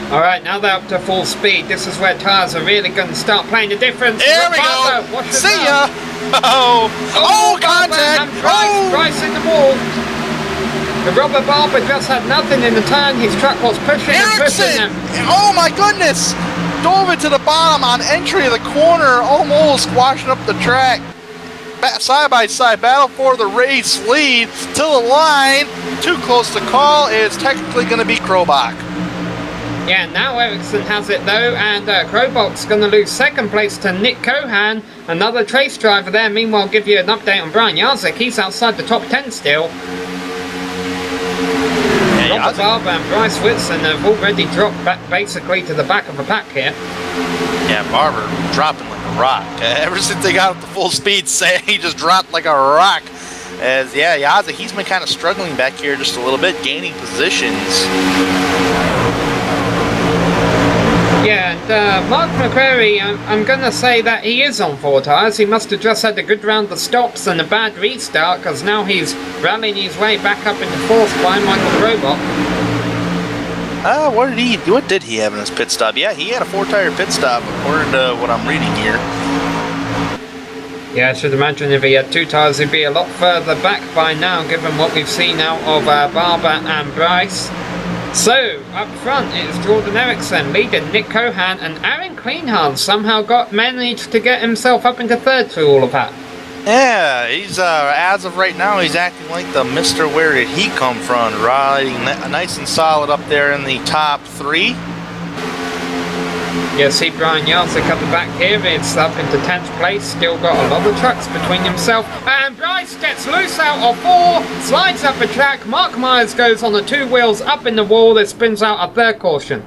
Alright, now they're up to full speed. This is where tires are really going to start playing the difference. There we go. See ya. Oh, contact. Bryce in the wall. The Robert Barber just had nothing in the turn. His truck was pushing and pushing him. Oh my goodness. Dove it to the bottom on entry of the corner, almost squashing up the track. Side-by-side battle for the race lead to the line. Too close to call. It's technically going to be Krobok. Yeah, now Ericsson has it though, and Crowbox's going to lose second place to Nick Cohan, another Trace driver there. Meanwhile, give you an update on Brian Jarzik. He's outside the top 10 still. Yeah, Robert Barber and Bryce Whitson have already dropped back basically to the back of the pack here. Yeah, Barber dropping like a rock. Ever since they got up to full speed, he just dropped like a rock. As, yeah, Jarzik, he's been kind of struggling back here just a little bit, gaining positions. Yeah, and Mark McCrary, I'm going to say that he is on 4 tyres. He must have just had a good round of stops and a bad restart, because now he's rallying his way back up into 4th behind Michael the Robot. What did he have in his pit stop? Yeah, he had a 4-tire pit stop, according to what I'm reading here. Yeah, I should imagine if he had 2 tyres, he'd be a lot further back by now, given what we've seen out of Barber and Bryce. So, up front, it's Jordan Ericsson leading Nick Cohan, and Aaron Kleinhans somehow managed to get himself up into 3rd through all of that. Yeah, he's, as of right now, he's acting like the Mr. Where Did He Come From, riding nice and solid up there in the top 3. Yeah, see Brian Jarzik at the back here, it's up into 10th place, still got a lot of trucks between himself, and Bryce gets loose out of 4, slides up a track, Mark Myers goes on the 2 wheels up in the wall, that spins out a 3rd caution.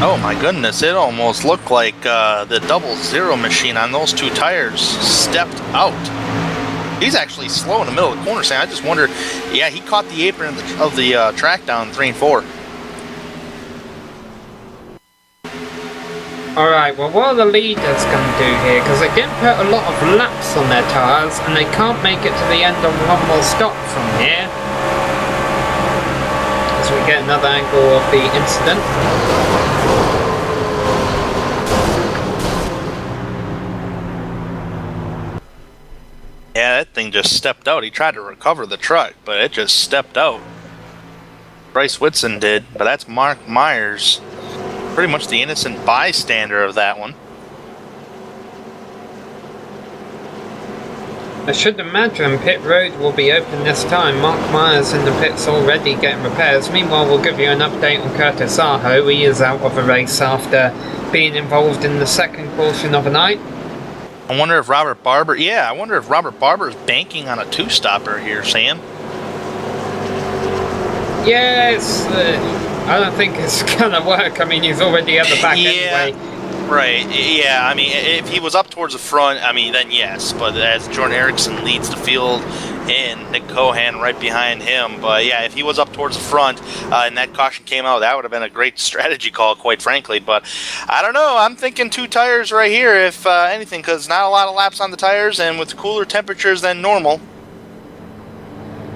Oh my goodness, it almost looked like the double zero machine on those 2 tires stepped out. He's actually slow in the middle of the corner, Sam. I just wonder, yeah, he caught the apron of the track down 3 and 4. Alright, well what are the leaders going to do here? Because they didn't put a lot of laps on their tyres, and they can't make it to the end of one more stop from here. As we get another angle of the incident. Yeah, that thing just stepped out. He tried to recover the truck, but it just stepped out. Bryce Whitson did, but that's Mark Myers. Pretty much the innocent bystander of that one. I should imagine pit road will be open this time. Mark Myers in the pits already getting repairs. Meanwhile, we'll give you an update on Curtis Aho. He is out of a race after being involved in the 2nd caution of the night. I wonder if Robert Barber is banking on a 2-stopper here, Sam. Yes, I don't think it's gonna work. I mean, he's already at the back anyway. Right, yeah, I mean, if he was up towards the front, I mean, then yes, but as Jordan Ericsson leads the field and Nick Cohan right behind him, but yeah, if he was up towards the front and that caution came out, that would have been a great strategy call, quite frankly, but I don't know, I'm thinking 2 tires right here, if anything, because not a lot of laps on the tires, and with cooler temperatures than normal.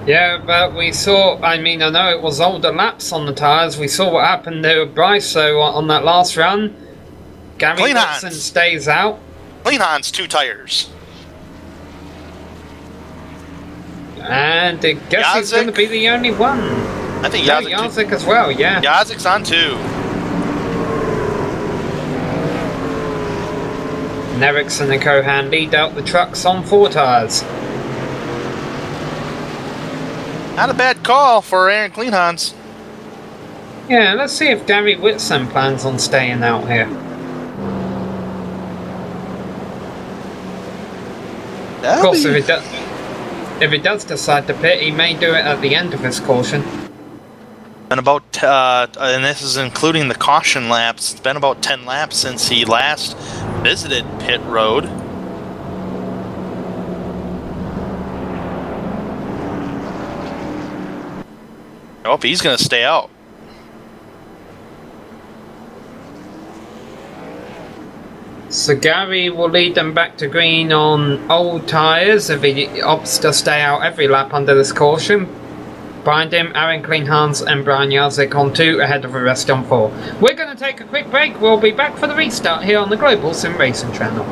Yeah, but we saw, I mean, I know it was older laps on the tires, we saw what happened to Bryce on that last run. Gary Wilson stays out. Kleinhans 2 tires. And I guess he's going to be the only one. I think Jarzik as well, yeah. Jarzik's on 2. And Ericsson and Cohan lead out the trucks on 4 tyres. Not a bad call for Aaron Kleinhans. Yeah, let's see if Gary Whitson plans on staying out here. Of course, if he does decide to pit, he may do it at the end of his caution. And and this is including the caution laps, it's been about 10 laps since he last visited pit road. I hope he's going to stay out. So Gary will lead them back to green on old tyres if he opts to stay out every lap under this caution. Behind him, Aaron Kleinhans and Brian Jarzik on 2, ahead of the rest on 4. We're going to take a quick break. We'll be back for the restart here on the Global Sim Racing channel.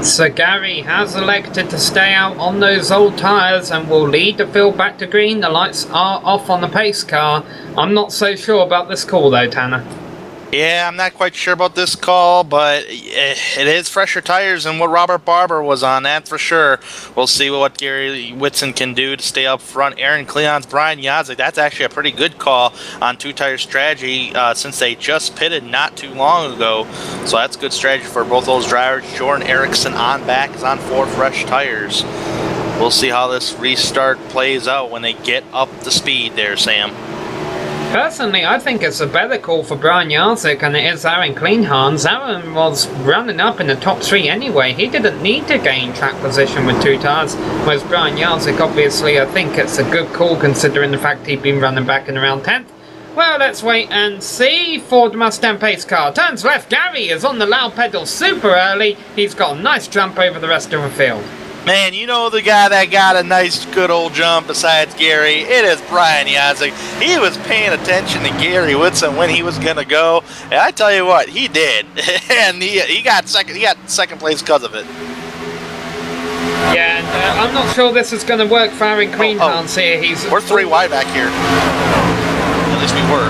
So Gary has elected to stay out on those old tyres and will lead the field back to green. The lights are off on the pace car. I'm not so sure about this call though, Tanner. Yeah, I'm not quite sure about this call, but it is fresher tires than what Robert Barber was on, that's for sure. We'll see what Gary Whitson can do to stay up front. Aaron Cleon's Brian Yazik, that's actually a pretty good call on two-tire strategy since they just pitted not too long ago. So that's good strategy for both those drivers. Jordan Erickson on back is on 4 fresh tires. We'll see how this restart plays out when they get up to speed there, Sam. Personally, I think it's a better call for Brian Yazik than it is Aaron Kleinhans. Aaron was running up in the top 3 anyway. He didn't need to gain track position with 2 tyres. Whereas Brian Yazik, obviously, I think it's a good call considering the fact he'd been running back in around 10th. Well, let's wait and see. Ford Mustang pace car turns left. Gary is on the loud pedal super early. He's got a nice jump over the rest of the field. Man, you know the guy that got a nice, good old jump besides Gary? It is Brian Yazik. He was paying attention to Gary Whitson when he was going to go. And I tell you what, he did. And he got second place because of it. Yeah, and I'm not sure this is going to work for Aaron Kleinhans here. We're 3 wide back here. At least we were.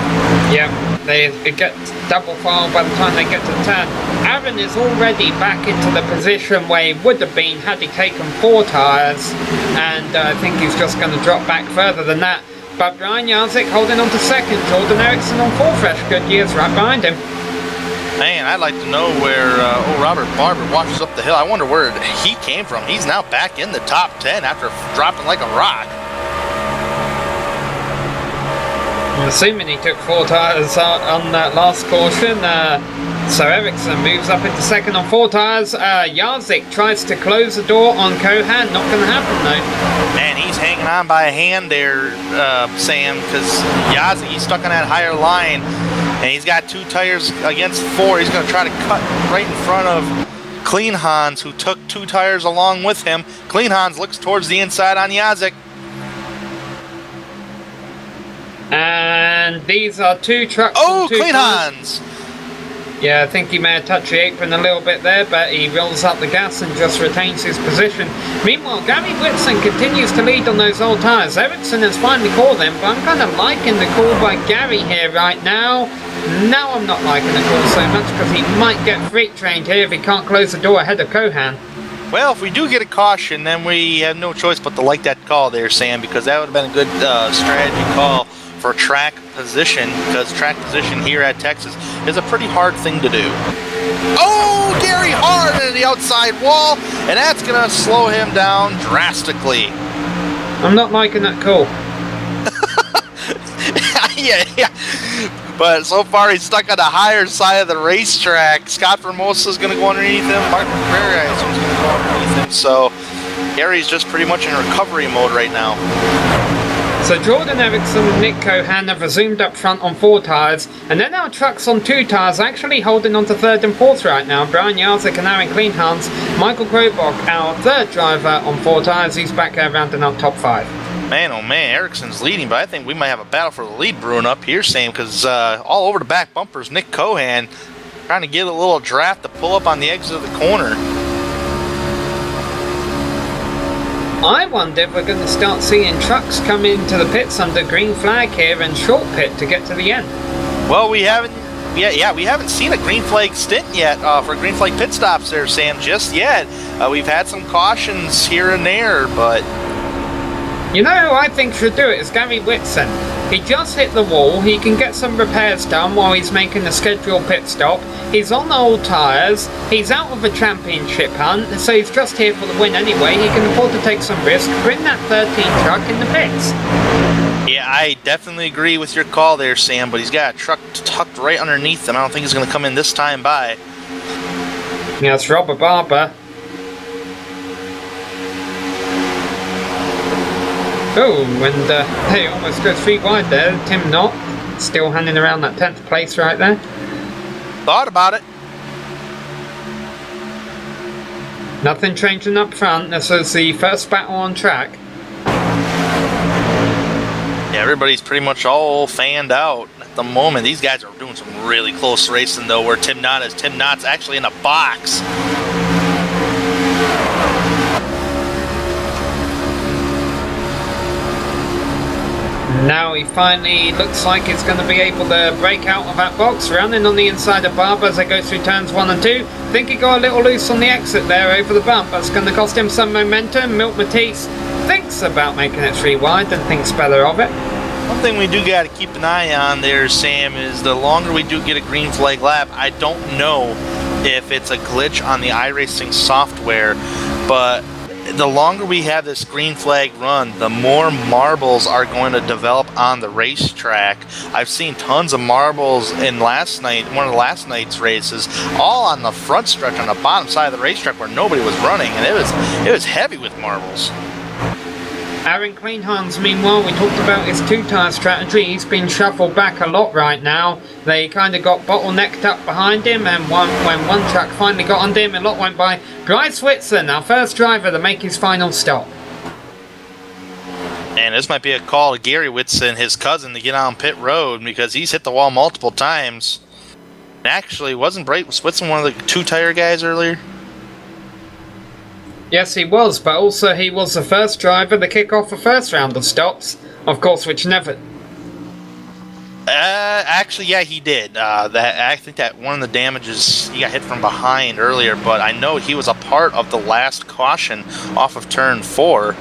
Yeah. They get double file by the time they get to the turn. Aaron is already back into the position where he would have been had he taken 4 tyres, and I think he's just going to drop back further than that. But Brian Yazik holding on to 2nd, Jordan Erickson on 4 fresh good years right behind him. Man, I'd like to know where Robert Barber watches up the hill. I wonder where he came from. He's now back in the top 10 after dropping like a rock. I'm assuming he took 4 tyres on that last caution. So Ericsson moves up into 2nd on 4 tyres. Yazik tries to close the door on Kohan. Not going to happen though. Man, he's hanging on by a hand there, Sam, because Yazik, he's stuck on that higher line. And he's got 2 tires against 4. He's going to try to cut right in front of Kleinhans, who took 2 tires along with him. Kleinhans looks towards the inside on Yazik. And these are 2 trucks. Oh, and 2 Kleinhans! Yeah, I think he may have touched the apron a little bit there, but he rolls up the gas and just retains his position. Meanwhile, Gary Whitson continues to lead on those old tyres. Ericsson has finally called them, but I'm kind of liking the call by Gary here right now. Now I'm not liking the call so much because he might get freight trained here if he can't close the door ahead of Kohan. Well, if we do get a caution, then we have no choice but to like that call there, Sam, because that would have been a good strategy call for track position, because track position here at Texas is a pretty hard thing to do. Oh, Gary hard into the outside wall, and that's going to slow him down drastically. I'm not liking that call. yeah. But so far he's stuck on the higher side of the racetrack. Scott Formosa's going to go underneath him. Mark McCrary, I assume, is going to go underneath him. So Gary's just pretty much in recovery mode right now. So Jordan Erickson and Nick Kohan have resumed up front on 4 tyres, and then our trucks on 2 tyres actually holding on to 3rd and 4th right now. Brian Yazik and Aaron Kleinhans. Michael Grobok, our 3rd driver on 4 tyres, he's back there rounding up top 5. Man, oh man, Erickson's leading, but I think we might have a battle for the lead brewing up here, Sam, because all over the back bumpers, Nick Kohan trying to get a little draft to pull up on the exit of the corner. I wonder if we're going to start seeing trucks come into the pits under green flag here and short pit to get to the end. Well, we haven't seen a green flag stint yet for green flag pit stops there, Sam, just yet. We've had some cautions here and there, but... You know who I think should do it is Gary Whitson. He just hit the wall, he can get some repairs done while he's making the scheduled pit stop. He's on the old tyres, he's out of a championship hunt, so he's just here for the win anyway. He can afford to take some risk, bring that 13 truck in the pits. Yeah, I definitely agree with your call there, Sam, but he's got a truck tucked right underneath him. I don't think he's going to come in this time by. Yeah, it's Robert Barber. Oh, and he almost goes 3 wide there. Tim Knott still hanging around that 10th place right there. Thought about it. Nothing changing up front. This is the first battle on track. Yeah, everybody's pretty much all fanned out at the moment. These guys are doing some really close racing, though, where Tim Knott is. Tim Knott's actually in a box. finally looks like it's going to be able to break out of that box, running on the inside of Barber as they go through turns 1 and 2. Think he got a little loose on the exit there over the bump. That's going to cost him some momentum. Milt Matisse thinks about making it 3 wide and thinks better of it. One thing we do got to keep an eye on there, Sam, is the longer we do get a green flag lap, I don't know if it's a glitch on the iRacing software, but the longer we have this green flag run, the more marbles are going to develop on the racetrack. I've seen tons of marbles in one of the last night's races, all on the front stretch on the bottom side of the racetrack where nobody was running, and it was heavy with marbles. Aaron Kleinhans, meanwhile, we talked about his 2-tire strategy. He's been shuffled back a lot right now. They kind of got bottlenecked up behind him, and when one truck finally got under him, a lot went by. Bryce Whitson, our first driver to make his final stop. And this might be a call to Gary Whitson, his cousin, to get on pit road because he's hit the wall multiple times. And actually, wasn't Bryce Whitson one of the 2-tire guys earlier? Yes, he was, but also he was the first driver to kick off the first round of stops, of course, which never... Actually, yeah, he did. I think that one of the damages, he got hit from behind earlier, but I know he was a part of the last caution off of turn 4.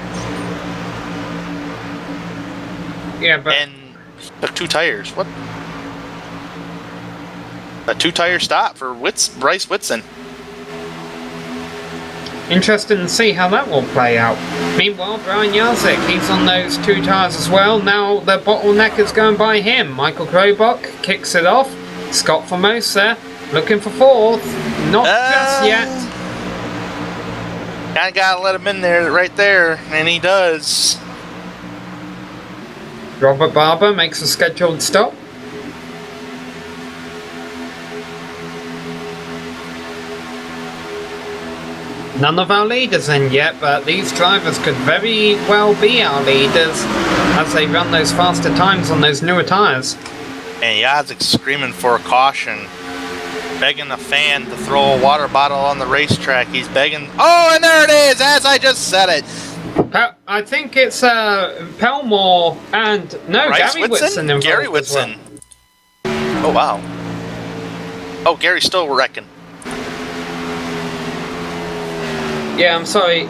Yeah, but... And he took 2 tires. What? A 2-tire stop for Bryce Whitson. Interesting to see how that will play out. Meanwhile, Brian Jarzik, he's on those 2 tires as well. Now the bottleneck is going by him. Michael Krobach kicks it off. Scott Formosa looking for 4th. Not just yet. Kinda gotta let him in there, right there, and he does. Robert Barber makes a scheduled stop. None of our leaders in yet, but these drivers could very well be our leaders as they run those faster times on those newer tyres. And Yazik's screaming for a caution, begging the fan to throw a water bottle on the racetrack. He's begging. Oh, and there it is, as I just said it. I think it's Pelmore and Gary Whitson involved. Gary Whitson. Well. Oh wow. Oh, Gary's still wrecking. Yeah, I'm sorry.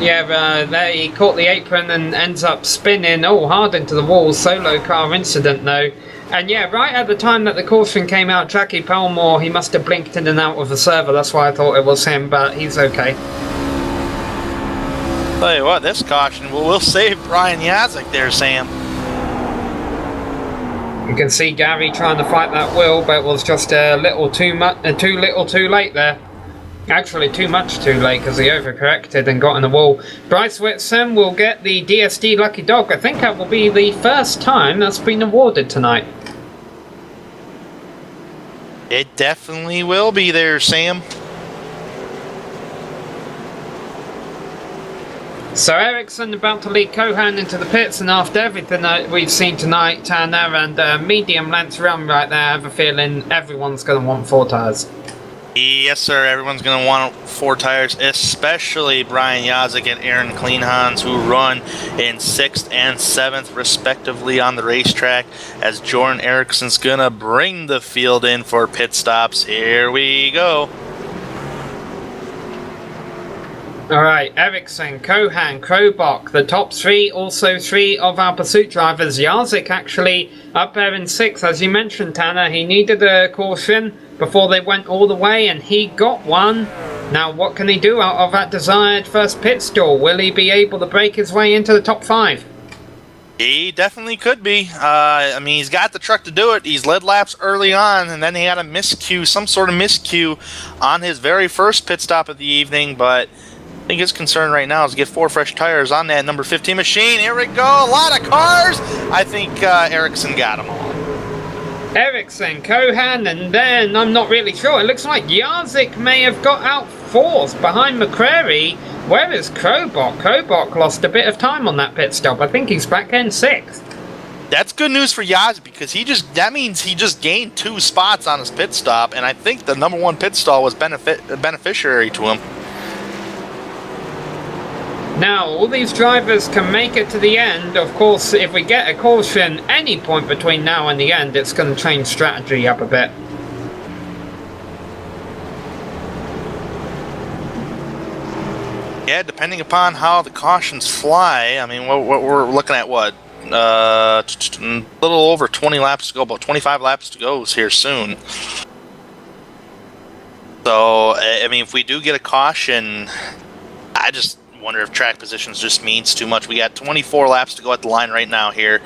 Yeah, there he caught the apron and ends up spinning hard into the wall. Solo car incident though. And yeah, right at the time that the caution came out, Jackie Pelmore, he must have blinked in and out of the server. That's why I thought it was him, but he's okay. Tell you what, this caution will save Brian Yazik there, Sam. You can see Gary trying to fight that wheel, but it was just a little too late there. Actually, too much too late because he overcorrected and got in the wall. Bryce Whitson will get the DSD Lucky Dog. I think that will be the first time that's been awarded tonight. It definitely will be there, Sam. So Ericsson about to lead Cohan into the pits, and after everything that we've seen tonight, Tanner, and medium length run right there, I have a feeling everyone's going to want 4 tyres. Yes, sir. Everyone's going to want 4 tires, especially Brian Yazik and Aaron Kleinhans, who run in 6th and 7th, respectively, on the racetrack, as Jordan Ericsson's going to bring the field in for pit stops. Here we go. Alright, Ericsson, Cohan, Krobach, the top 3, also 3 of our pursuit drivers. Jarzik actually up there in 6th, as you mentioned, Tanner. He needed a caution before they went all the way, and he got one. Now, what can he do out of that desired first pit stall? Will he be able to break his way into the top 5? He definitely could be. I mean, he's got the truck to do it. He's led laps early on, and then he had a miscue, some sort of miscue on his very first pit stop of the evening, but I think his concern right now is to get 4 fresh tires on that number 15 machine. Here we go. A lot of cars. I think Ericsson got them all. Ericsson, Cohan, and then I'm not really sure. It looks like Jarzik may have got out 4th behind McCrary. Where is Krobach? Krobach lost a bit of time on that pit stop. I think he's back in 6th. That's good news for Yazik because that means he just gained 2 spots on his pit stop, and I think the number 1 pit stall was beneficiary to him. Now, all these drivers can make it to the end. Of course, if we get a caution any point between now and the end, it's going to change strategy up a bit. Yeah, depending upon how the cautions fly. I mean, what we're looking at, what? A little over 20 laps to go, about 25 laps to go here soon. So, I mean, if we do get a caution, I just wonder if track positions just means too much. We got 24 laps to go at the line right now here.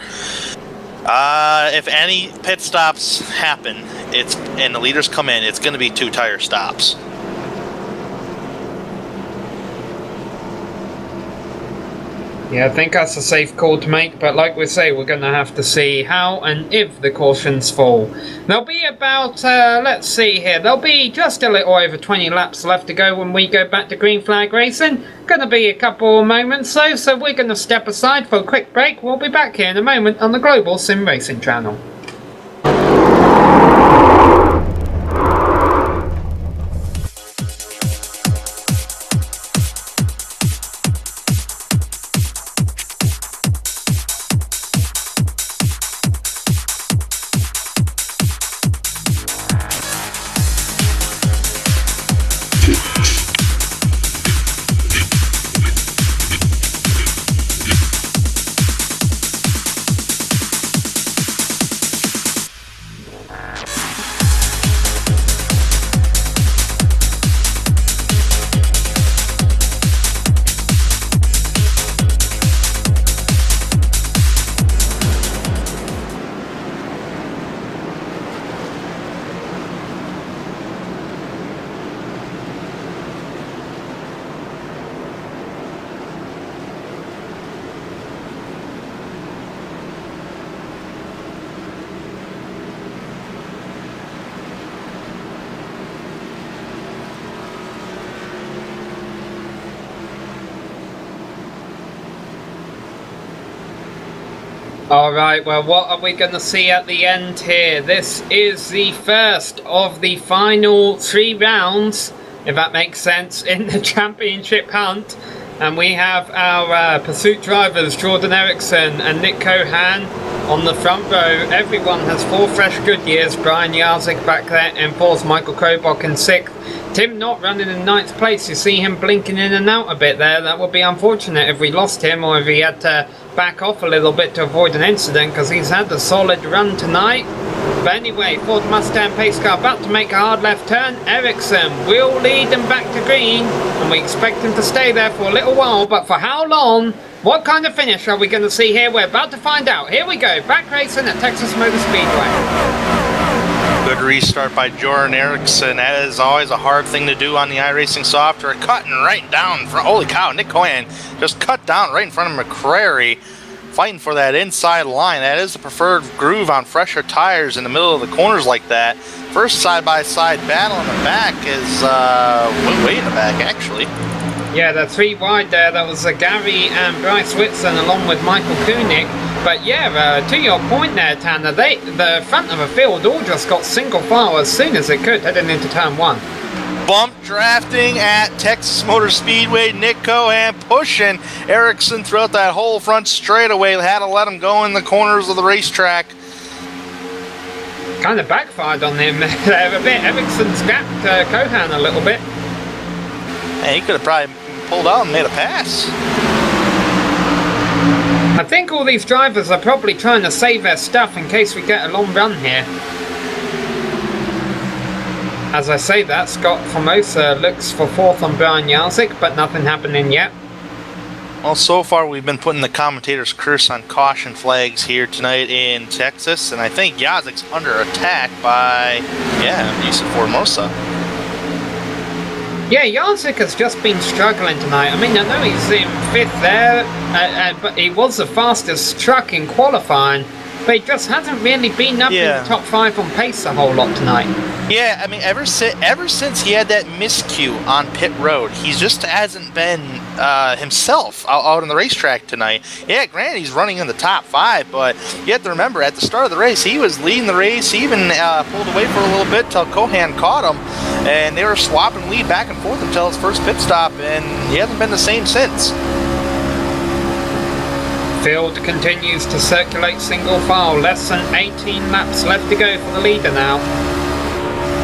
If any pit stops happen, and the leaders come in, it's going to be 2 tire stops. Yeah, I think that's a safe call to make, but like we say, we're going to have to see how and if the cautions fall. There'll be about, let's see here, there'll be just a little over 20 laps left to go when we go back to green flag racing. Going to be a couple of moments though, so we're going to step aside for a quick break. We'll be back here in a moment on the Global Sim Racing channel. Alright, well, what are we going to see at the end here? This is the first of the final 3 rounds, if that makes sense, in the championship hunt. And we have our pursuit drivers, Jordan Eriksson and Nick Cohan, on the front row. Everyone has 4 fresh Goodyears. Brian Jarzik back there in 4th, Michael Krobach in 6th. Tim Knott running in 9th place. You see him blinking in and out a bit there. That would be unfortunate if we lost him, or if he had to back off a little bit to avoid an incident, because he's had a solid run tonight. But anyway, Ford Mustang pace car about to make a hard left turn. Eriksson will lead them back to green, and we expect him to stay there for a little while, but for how long? What kind of finish are we going to see here? We're about to find out. Here we go, back racing at Texas Motor Speedway. Good restart by Jordan Eriksson. That is always a hard thing to do on the iRacing software. Cutting right down from, holy cow, Nick Cohen just cut down right in front of McCrary, fighting for that inside line. That is the preferred groove on fresher tires in the middle of the corners like that. First side-by-side battle in the back is way in the back, actually. Yeah, the 3 wide there, that was Gary and Bryce Whitson along with Michael Koenig. But yeah, to your point there, Tanner, the front of the field all just got single file as soon as it could heading into turn 1. Bump drafting at Texas Motor Speedway. Nick Cohan pushing Eriksson throughout that whole front straightaway. Had to let him go in the corners of the racetrack. Kind of backfired on him there a bit. Eriksson's gapped Cohan a little bit. And he could have probably pulled out and made a pass. I think all these drivers are probably trying to save their stuff in case we get a long run here. As I say that, Scott Formosa looks for 4th on Brian Jarzik, but nothing happening yet. Well, so far we've been putting the commentator's curse on caution flags here tonight in Texas, and I think Jarzik's under attack by, Yusuf Formosa. Yeah, Jarzik has just been struggling tonight. I mean, I know he's in 5th there, but he was the fastest truck in qualifying, but he just hasn't really been up in the top 5 on pace a whole lot tonight. Yeah, I mean, ever since he had that miscue on pit road, he just hasn't been himself out on the racetrack tonight. Yeah, granted, he's running in the top 5, but you have to remember, at the start of the race, he was leading the race. He even pulled away for a little bit till Cohan caught him, and they were swapping lead back and forth until his first pit stop, and he hasn't been the same since. Field continues to circulate single file. Less than 18 laps left to go for the leader now.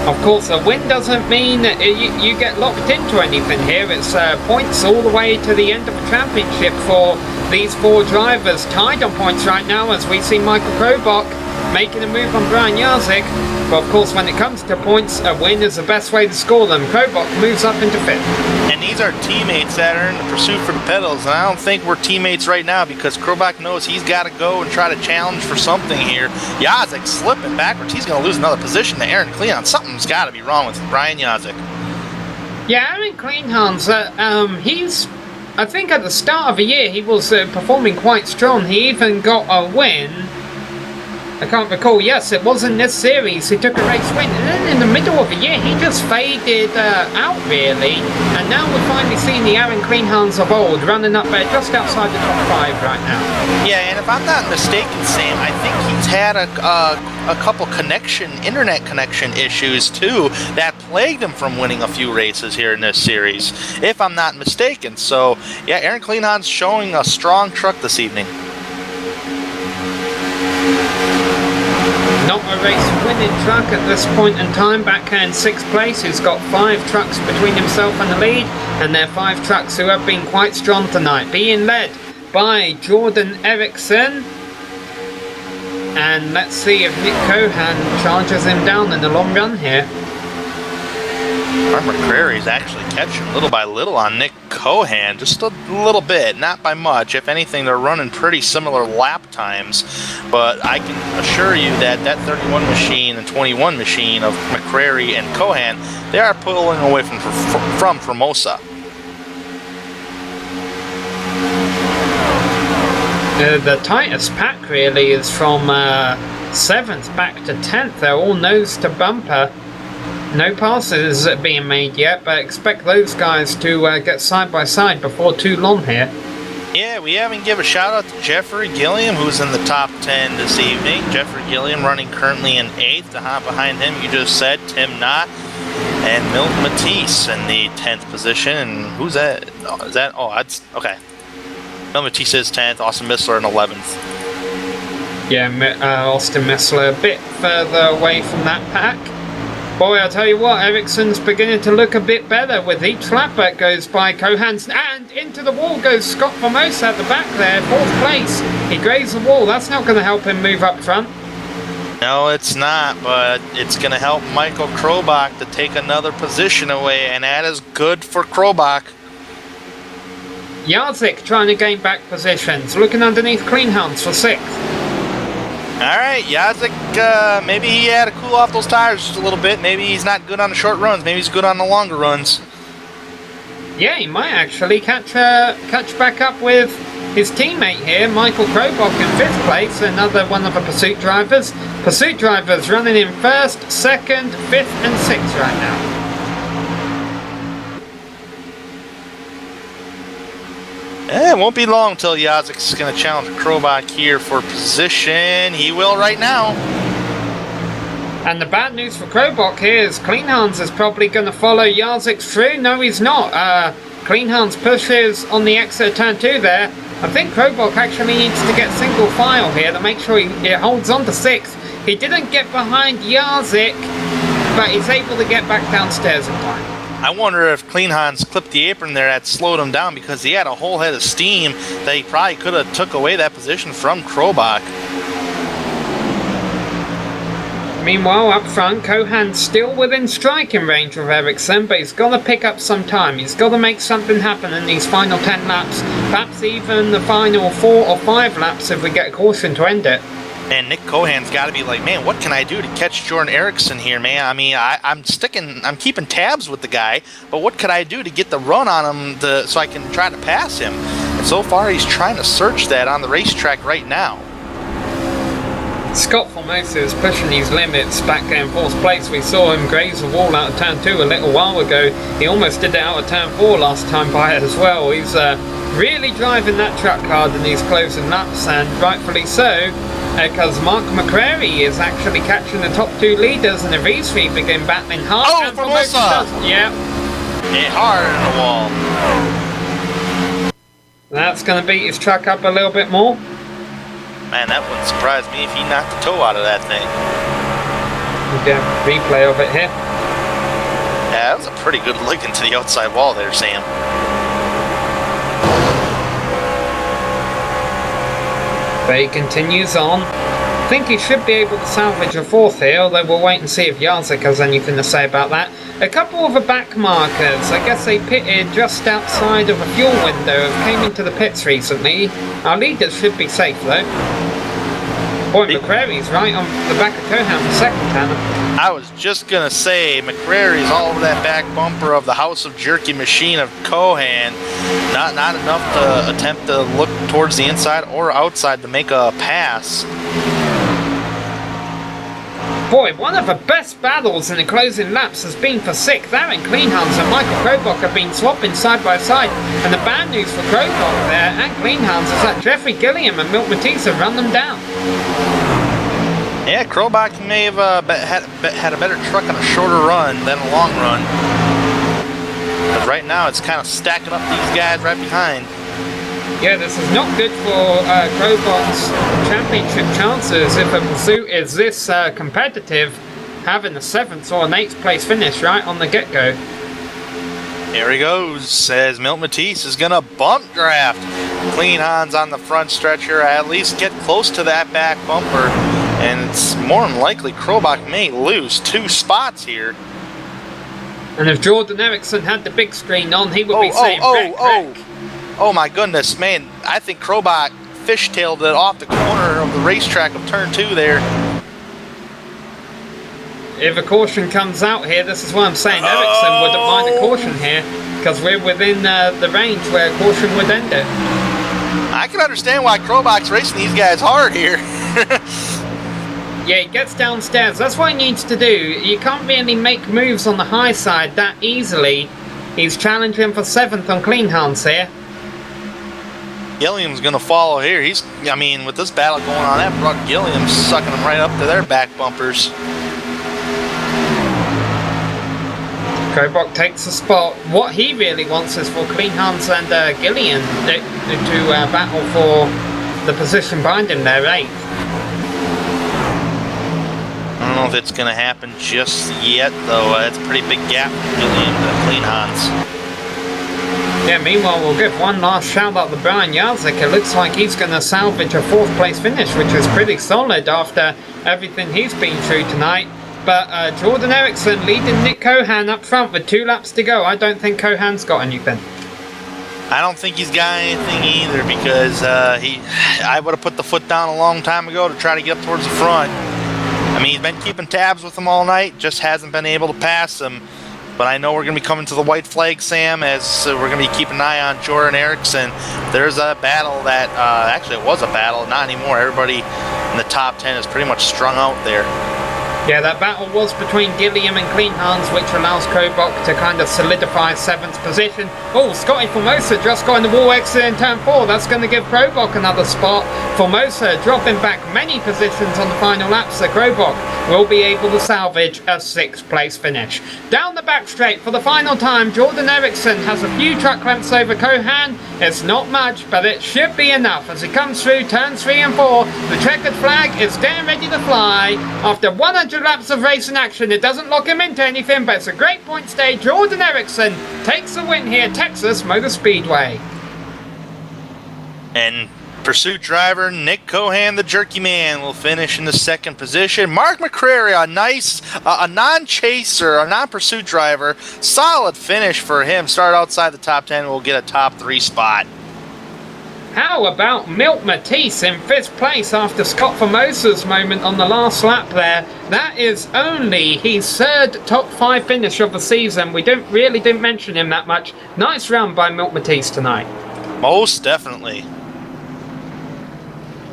Of course, a win doesn't mean that you get locked into anything here. It's points all the way to the end of the championship for these 4 drivers. Tied on points right now as we see Michael Krobach making a move on Brian Jarzik. But of course, when it comes to points, a win is the best way to score them. Krobach moves up into 5th. And these are teammates that are in the pursuit for the pedals, and I don't think we're teammates right now because Krobach knows he's got to go and try to challenge for something here. Jarzik slipping backwards. He's going to lose another position to Aaron Kleon. Something's got to be wrong with Brian Jarzik. Yeah, Aaron Kleinhans, he's... I think at the start of the year he was performing quite strong. He even got a win. I can't recall. Yes, it was in this series. He took a race win, and then in the middle of the year, he just faded out really. And now we're finally seeing the Aaron Kleinhans of old running up there just outside the top 5 right now. Yeah, and if I'm not mistaken, Sam, I think he's had a couple internet connection issues too that plagued him from winning a few races here in this series, if I'm not mistaken. So yeah, Aaron Kleinhans showing a strong truck this evening. Not a race-winning truck at this point in time. Backhand 6th place, who's got 5 trucks between himself and the lead, and they're 5 trucks who have been quite strong tonight, being led by Jordan Eriksson. And let's see if Nick Cohan charges him down in the long run here. Mark McCrary's actually catching little by little on Nick Cohan, just a little bit, not by much. If anything, they're running pretty similar lap times, but I can assure you that 31 machine and 21 machine of McCrary and Cohan, they are pulling away from Formosa. The tightest pack really is from 7th back to 10th. They're all nose to bumper. No passes being made yet, but expect those guys to get side by side before too long here. Yeah, we haven't given a shout out to Jeffrey Gilliam, who's in the top 10 this evening. Jeffrey Gilliam running currently in 8th. To hop behind him, you just said Tim Knott and Milton Matisse in the 10th position. And who's that? Oh, is that? Oh, that's okay. Milton Matisse is 10th. Austin Missler in 11th. Yeah, Austin Missler a bit further away from that pack. Boy, I'll tell you what, Ericsson's beginning to look a bit better with each lap that goes by. Cohan's, and into the wall goes Scott Formosa at the back there, 4th place. He grazed the wall. That's not going to help him move up front. No, it's not, but it's going to help Michael Krobach to take another position away, and that is good for Krobach. Jarzik trying to gain back positions, looking underneath Kleinhans for 6th. Alright, Jarzik, maybe he had to cool off those tires just a little bit. Maybe he's not good on the short runs. Maybe he's good on the longer runs. Yeah, he might actually catch back up with his teammate here, Michael Krobach in 5th place, another one of the Pursuit drivers. Pursuit drivers running in 1st, 2nd, 5th and 6th right now. It won't be long until Jarzik's going to challenge Krobach here for position. He will right now. And the bad news for Krobach here is Kleinhans is probably going to follow Jarzik through. No, he's not. Kleinhans pushes on the exit of turn 2 there. I think Krobach actually needs to get single file here to make sure he holds on to 6th. He didn't get behind Jarzik, but he's able to get back downstairs in time. I wonder if Kleinhans clipped the apron there, that slowed him down because he had a whole head of steam that he probably could have took away that position from Krobach. Meanwhile, up front, Cohan's still within striking range of Eriksson, but he's got to pick up some time. He's got to make something happen in these final 10 laps, perhaps even the final 4 or 5 laps if we get a caution to end it. And Nick Cohan's got to be like, man, what can I do to catch Jordan Eriksson here, man? I mean, I'm keeping tabs with the guy, but what could I do to get the run on him so I can try to pass him? And so far, he's trying to search that on the racetrack right now. Scott Formosa is pushing his limits back in 4th place. We saw him graze the wall out of turn 2 a little while ago. He almost did it out of turn 4 last time by as well. He's really driving that truck hard in these closing laps, and rightfully so, because Mark McCrary is actually catching the top 2 leaders, and the V3 begin battling hard. Oh, Formosa! Yeah. Hit hard in the wall. That's going to beat his truck up a little bit more. Man, that wouldn't surprise me if he knocked the toe out of that thing. We'll get a replay of it here. Yeah, that was a pretty good lick into the outside wall there, Sam. But he continues on. I think he should be able to salvage a fourth here, although we'll wait and see if Jarzik has anything to say about that. A couple of the back markers, I guess they pitted just outside of a fuel window, came into the pits recently. Our leaders should be safe though. Boy, McCrary's right on the back of Cohan, the second cannon. I was just gonna say, McCrary's all over that back bumper of the House of Jerky machine of Cohan. Not enough to attempt to look towards the inside or outside to make a pass. Boy, one of the best battles in the closing laps has been for sixth. Aaron Kleinhans and Michael Krobach have been swapping side by side. And the bad news for Krobach there and Kleinhans is that Jeffrey Gilliam and Milt Matisse have run them down. Yeah, Krobach may have had a better truck on a shorter run than a long run. But right now it's kind of stacking up these guys right behind. Yeah, this is not good for Krobach's championship chances if a pursuit is this competitive, having a 7th or an 8th place finish right on the get-go. Here he goes, says Milt Matisse is going to bump draft. Kleinhans on the front stretch here, at least get close to that back bumper, and it's more than likely Krobach may lose 2 spots here. And if Jordan Erickson had the big screen on, he would be saying wreck. Oh my goodness, man, I think Krobach fishtailed it off the corner of the racetrack of turn 2 there. If a caution comes out here, this is what I'm saying, Ericsson wouldn't mind a caution here, because we're within the range where a caution would end it. I can understand why Krobach's racing these guys hard here. Yeah, he gets downstairs, that's what he needs to do. You can't really make moves on the high side that easily. He's challenging for 7th on Kleinhans here. Gilliam's going to follow here. With this battle going on, that brought Gilliam sucking them right up to their back bumpers. Krobach takes the spot. What he really wants is for Kleinhans and Gilliam to battle for the position behind him there, 8th. I don't know if it's going to happen just yet, though. It's a pretty big gap from Gilliam to Kleinhans. Yeah, meanwhile, we'll give one last shout out to Brian Jarzik. It looks like he's going to salvage a 4th place finish, which is pretty solid after everything he's been through tonight. But Jordan Erickson leading Nick Cohan up front with 2 laps to go. I don't think Cohan's got anything. I don't think he's got anything either, because I would have put the foot down a long time ago to try to get up towards the front. He's been keeping tabs with him all night, just hasn't been able to pass him. But I know we're going to be coming to the white flag, Sam, as we're going to be keeping an eye on Jordan Erickson. There's a battle that, actually it was a battle, not anymore. Everybody in the top 10 is pretty much strung out there. Yeah, that battle was between Gilliam and Kleinhans, which allows Krobach to kind of solidify 7th position. Oh, Scotty Formosa just got in the wall exit in turn 4. That's going to give Krobach another spot. Formosa dropping back many positions on the final lap, so Krobach will be able to salvage a 6th place finish. Down the back straight for the final time, Jordan Erickson has a few truck lengths over Cohan. It's not much, but it should be enough as he comes through turns 3 and 4. The checkered flag is getting ready to fly. After 100 laps of racing action, it doesn't lock him into anything, but it's a great point stay. Jordan Erickson takes the win here, Texas Motor Speedway. And pursuit driver Nick Cohan, the Jerky Man, will finish in the 2nd position. Mark McCrary, a non-chaser, a non-pursuit driver, solid finish for him. Start outside the top 10, will get a top 3 spot. How about Milt Matisse in 5th place after Scott Formosa's moment on the last lap there? That is only his 3rd top 5 finish of the season. We didn't mention him that much. Nice run by Milt Matisse tonight. Most definitely.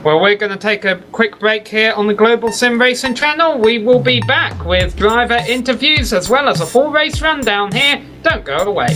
Well, we're going to take a quick break here on the Global Sim Racing channel. We will be back with driver interviews as well as a full race rundown here. Don't go away.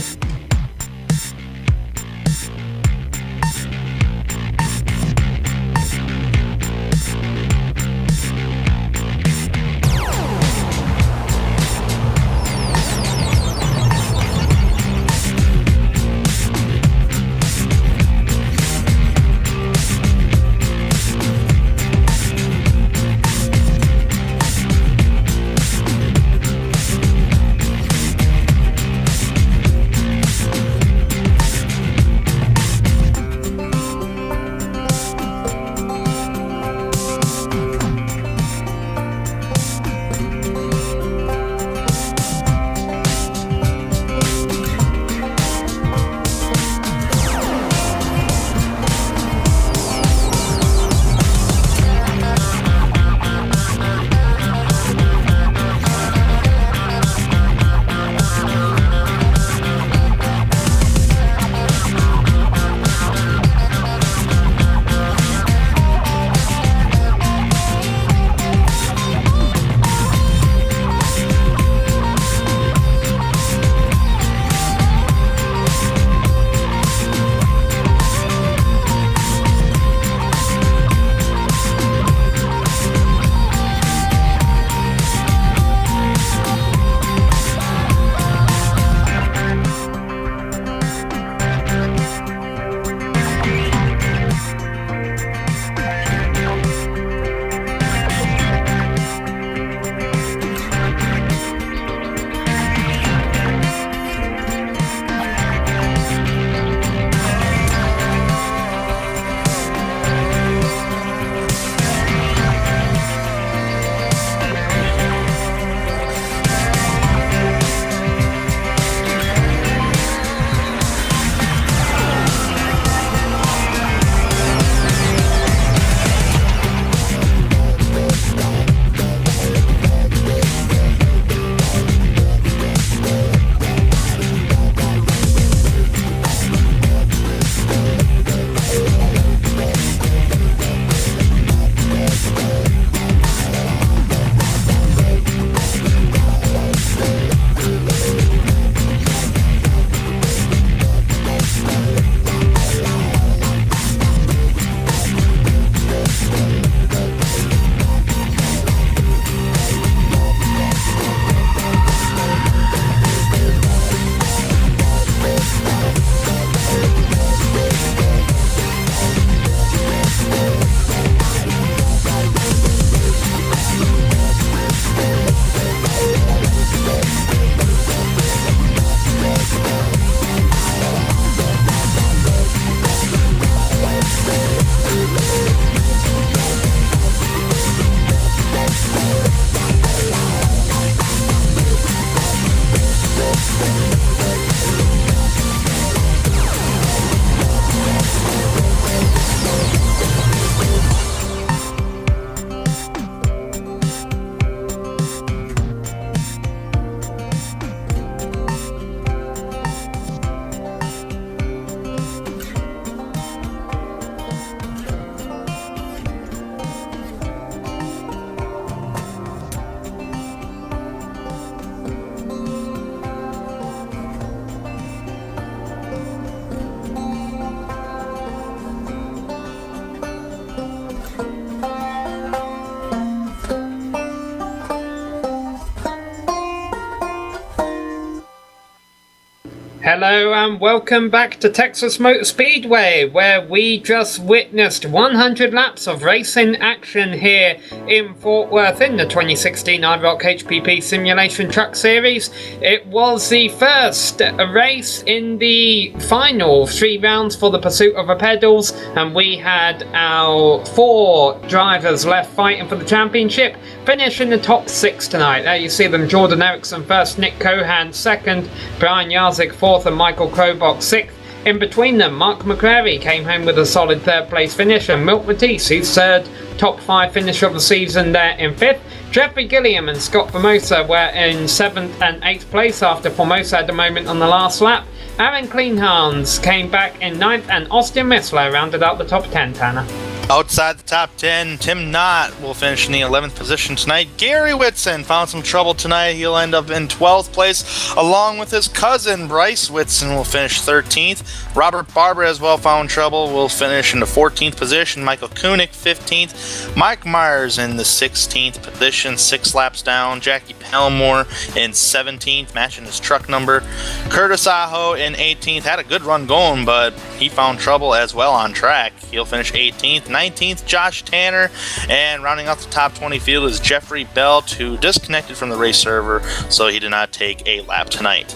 Hello and welcome back to Texas Motor Speedway, where we just witnessed 100 laps of racing action here in Fort Worth in the 2016 iROC HPP Simulation Truck Series. It was the first race in the final 3 rounds for the pursuit of the pedals, and we had our 4 drivers left fighting for the championship, finish in the top 6 tonight. There you see them: Jordan Erickson first, Nick Cohan second, Brian Jarzik fourth, and Michael Krobach sixth. In between them, Mark McCrary came home with a solid 3rd place finish, and Milt Matisse, his 3rd top 5 finish of the season, there in 5th. Jeffrey Gilliam and Scott Formosa were in 7th and 8th place after Formosa had a moment on the last lap. Aaron Kleinhans came back in 9th, and Austin Missler rounded out the top 10, Tanner. Outside the top 10, Tim Knott will finish in the 11th position tonight. Gary Whitson found some trouble tonight. He'll end up in 12th place, along with his cousin, Bryce Whitson, will finish 13th. Robert Barber as well found trouble, will finish in the 14th position. Michael Koenig, 15th. Mike Myers in the 16th position, 6 laps down. Jackie Palmore in 17th, matching his truck number. Curtis Aho in 18th, had a good run going, but he found trouble as well on track. He'll finish 18th. 19th, Josh Tanner, and rounding out the top 20 field is Jeffrey Belt, who disconnected from the race server, so he did not take a lap tonight.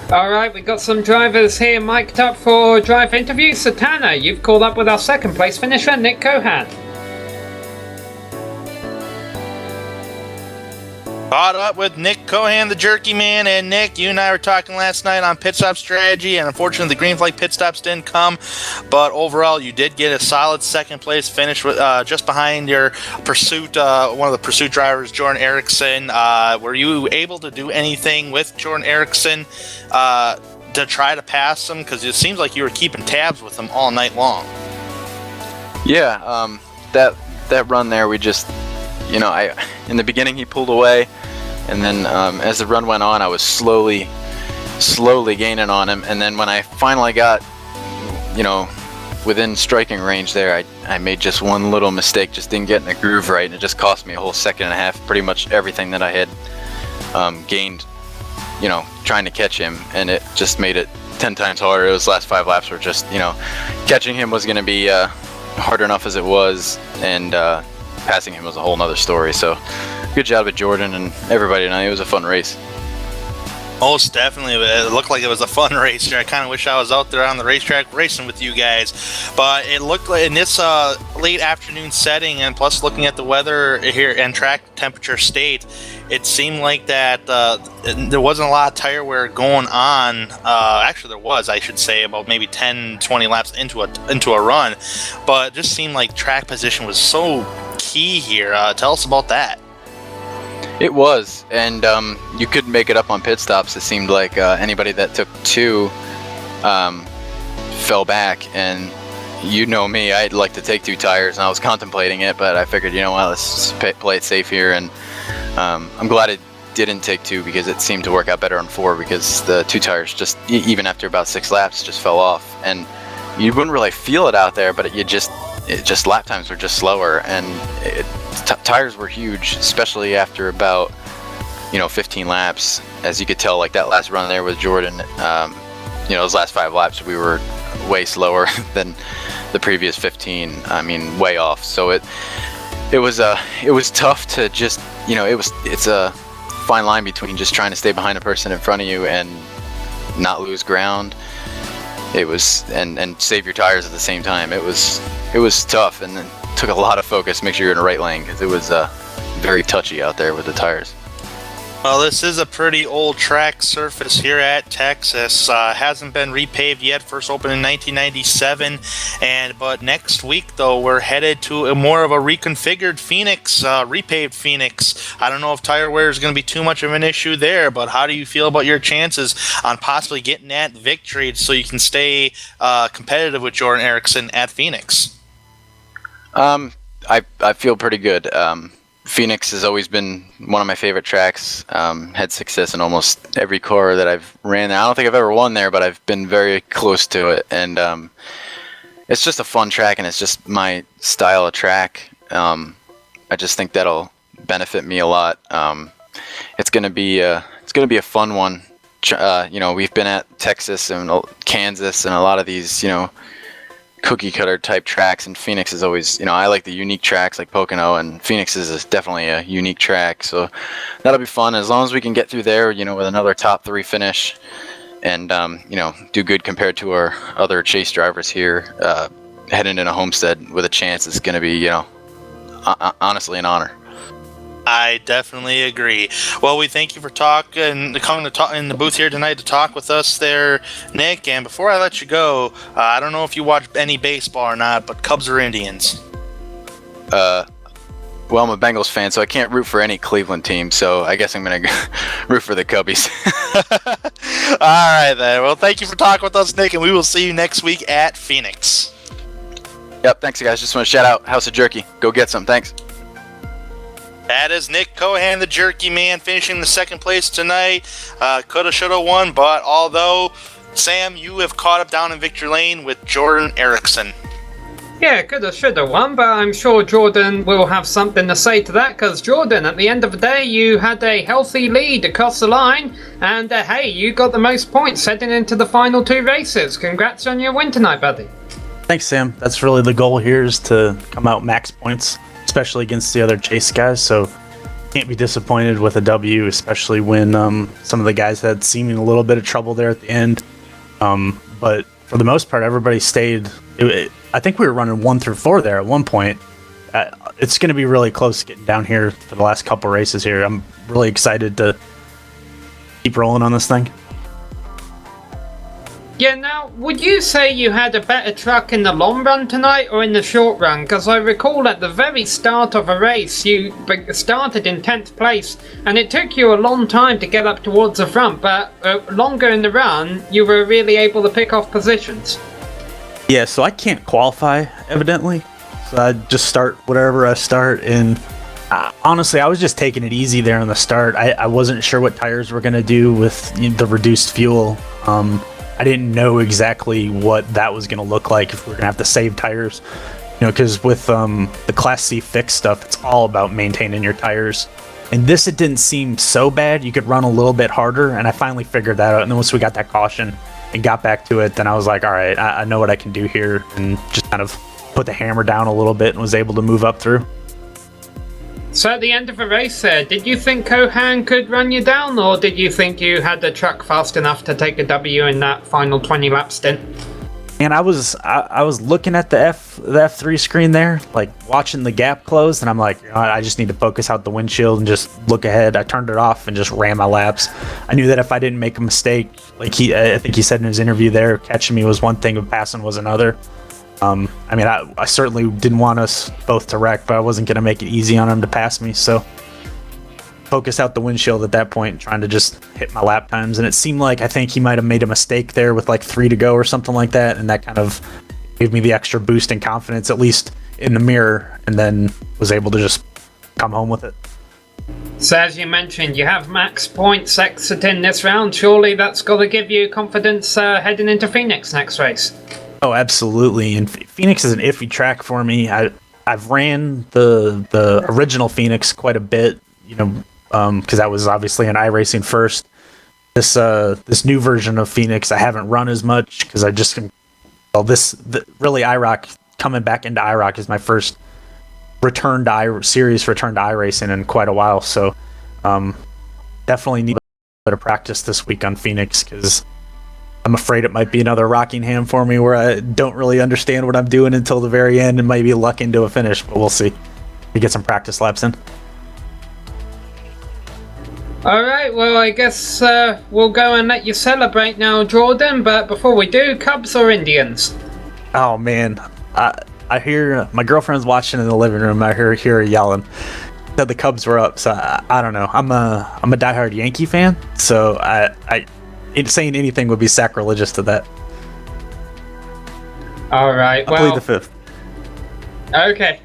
Alright, we got some drivers here mic'd up for drive interviews. So Tanner, you've called up with our 2nd place finisher, Nick Cohan. Caught up with Nick Cohan, the Jerky Man, and Nick, you and I were talking last night on pit stop strategy, and unfortunately the green flag pit stops didn't come, but overall you did get a solid 2nd place finish with, just behind your pursuit, one of the pursuit drivers, Jordan Erickson. Were you able to do anything with Jordan Erickson to try to pass him? Because it seems like you were keeping tabs with him all night long. Yeah, that run there, we just, in the beginning he pulled away, and then as the run went on, I was slowly gaining on him, and then when I finally got, within striking range there, I made just one little mistake, just didn't get in the groove right, and it just cost me a whole 1.5 seconds, pretty much everything that I had gained, trying to catch him, and it just made it 10 times harder. Those last 5 laps were just, catching him was going to be hard enough as it was, and passing him was a whole nother story. So good job at Jordan and everybody tonight. It was a fun race. Most definitely. It looked like it was a fun race here. I kind of wish I was out there on the racetrack racing with you guys. But it looked like in this late afternoon setting, and plus looking at the weather here and track temperature state, it seemed like that there wasn't a lot of tire wear going on. Actually, there was, I should say, about maybe 10, 20 laps into a run. But it just seemed like track position was so key here. Tell us about that. It was, and you couldn't make it up on pit stops. It seemed like anybody that took 2 fell back, and you know me, I'd like to take 2 tires, and I was contemplating it, but I figured, let's play it safe here, and I'm glad it didn't take 2, because it seemed to work out better on 4, because the 2 tires just, even after about 6 laps, just fell off, and you wouldn't really feel it out there, but it just lap times were just slower, and tires were huge, especially after about 15 laps. As you could tell, like that last run there with Jordan, those last 5 laps we were way slower than the previous 15. I mean, way off. So it was tough to just it's a fine line between just trying to stay behind a person in front of you and not lose ground. It was and save your tires at the same time. It was tough, and then took a lot of focus. Make sure you're in the right lane, because it was very touchy out there with the tires. Well, this is a pretty old track surface here at Texas. Hasn't been repaved yet. First opened in 1997, but next week though we're headed to more of a reconfigured Phoenix, repaved Phoenix. I don't know if tire wear is going to be too much of an issue there, but how do you feel about your chances on possibly getting that victory so you can stay competitive with Jordan Erickson at Phoenix? I feel pretty good. Phoenix has always been one of my favorite tracks. Had success in almost every car that I've ran. I don't think I've ever won there, but I've been very close to it. And it's just a fun track, and it's just my style of track. I just think that'll benefit me a lot. It's gonna be a fun one. we've been at Texas and Kansas and a lot of these, cookie cutter type tracks, and Phoenix is always, I like the unique tracks like Pocono, and Phoenix is definitely a unique track, so that'll be fun as long as we can get through there, with another top 3 finish and, do good compared to our other chase drivers here, heading into Homestead with a chance. It's going to be, honestly an honor. I definitely agree. Well, we thank you for coming to talk in the booth here tonight to talk with us there, Nick. And before I let you go, I don't know if you watch any baseball or not, but Cubs or Indians? Well, I'm a Bengals fan, so I can't root for any Cleveland team, so I guess I'm going to root for the Cubbies. All right, then. Well, thank you for talking with us, Nick, and we will see you next week at Phoenix. Yep, thanks, guys. Just want to shout out House of Jerky. Go get some. Thanks. That is Nick Cohan, the Jerky Man, finishing the second place tonight. Coulda, shoulda won, but although, Sam, you have caught up down in victory lane with Jordan Erickson. Yeah, coulda, shoulda won, but I'm sure Jordan will have something to say to that, because Jordan, at the end of the day, you had a healthy lead across the line, and hey, you got the most points heading into the final 2 races. Congrats on your win tonight, buddy. Thanks, Sam. That's really the goal here, is to come out max points, especially against the other chase guys, so can't be disappointed with a W, especially when some of the guys had seeming a little bit of trouble there at the end. But for the most part, everybody stayed. I think we were running 1 through 4 there at one point. It's going to be really close getting down here for the last couple races here. I'm really excited to keep rolling on this thing. Yeah, now, would you say you had a better truck in the long run tonight or in the short run? Because I recall at the very start of a race, you started in 10th place, and it took you a long time to get up towards the front, but longer in the run, you were really able to pick off positions. Yeah, so I can't qualify, evidently. So I just start whatever I start, and honestly, I was just taking it easy there in the start. I wasn't sure what tires were going to do with the reduced fuel. I didn't know exactly what that was going to look like, if we were going to have to save tires. Because with the Class C fixed stuff, it's all about maintaining your tires. And this, it didn't seem so bad. You could run a little bit harder, and I finally figured that out. And then once we got that caution and got back to it, then I was like, all right, I know what I can do here, and just kind of put the hammer down a little bit and was able to move up through. So at the end of the race there, did you think Cohan could run you down, or did you think you had the truck fast enough to take a W in that final 20 lap stint? And I was looking at the F3 screen there, like watching the gap close, and I'm like, I just need to focus out the windshield and just look ahead. I turned it off and just ran my laps. I knew that if I didn't make a mistake, like I think he said in his interview there, catching me was one thing, but passing was another. I certainly didn't want us both to wreck, but I wasn't going to make it easy on him to pass me, so focus out the windshield at that point, trying to just hit my lap times. And it seemed like, I think he might have made a mistake there with like 3 to go or something like that, and that kind of gave me the extra boost in confidence, at least in the mirror, and then was able to just come home with it. So as you mentioned, you have max points exiting this round. Surely that's got to give you confidence heading into Phoenix next race. Oh, absolutely. And Phoenix is an iffy track for me. I've ran the original Phoenix quite a bit, because that was obviously an iRacing first. This new version of Phoenix I haven't run as much, because I just really iROC, coming back into iROC is my first return to iRacing in quite a while. So definitely need a bit of practice this week on Phoenix, because I'm afraid it might be another Rockingham for me, where I don't really understand what I'm doing until the very end and maybe luck into a finish, but we'll see. We get some practice laps in. Alright, well, I guess we'll go and let you celebrate now, Jordan, but before we do, Cubs or Indians? Oh, man. I hear my girlfriend's watching in the living room. I hear her yelling that the Cubs were up, so I don't know. I'm a diehard Yankee fan, so saying anything would be sacrilegious to that. Alright, well, I plead the fifth. Okay.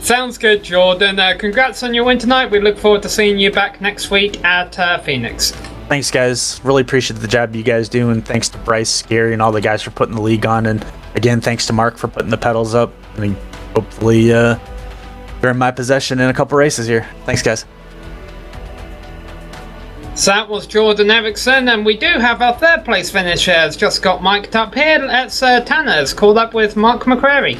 Sounds good, Jordan. Congrats on your win tonight. We look forward to seeing you back next week at Phoenix. Thanks, guys. Really appreciate the job you guys do, and thanks to Bryce, Gary, and all the guys for putting the league on. And again, thanks to Mark for putting the pedals up. Hopefully they're in my possession in a couple races here. Thanks, guys. So that was Jordan Erickson, and we do have our third place finishers just got mic'd up here. Let's Tanner's called up with Mark McCrary.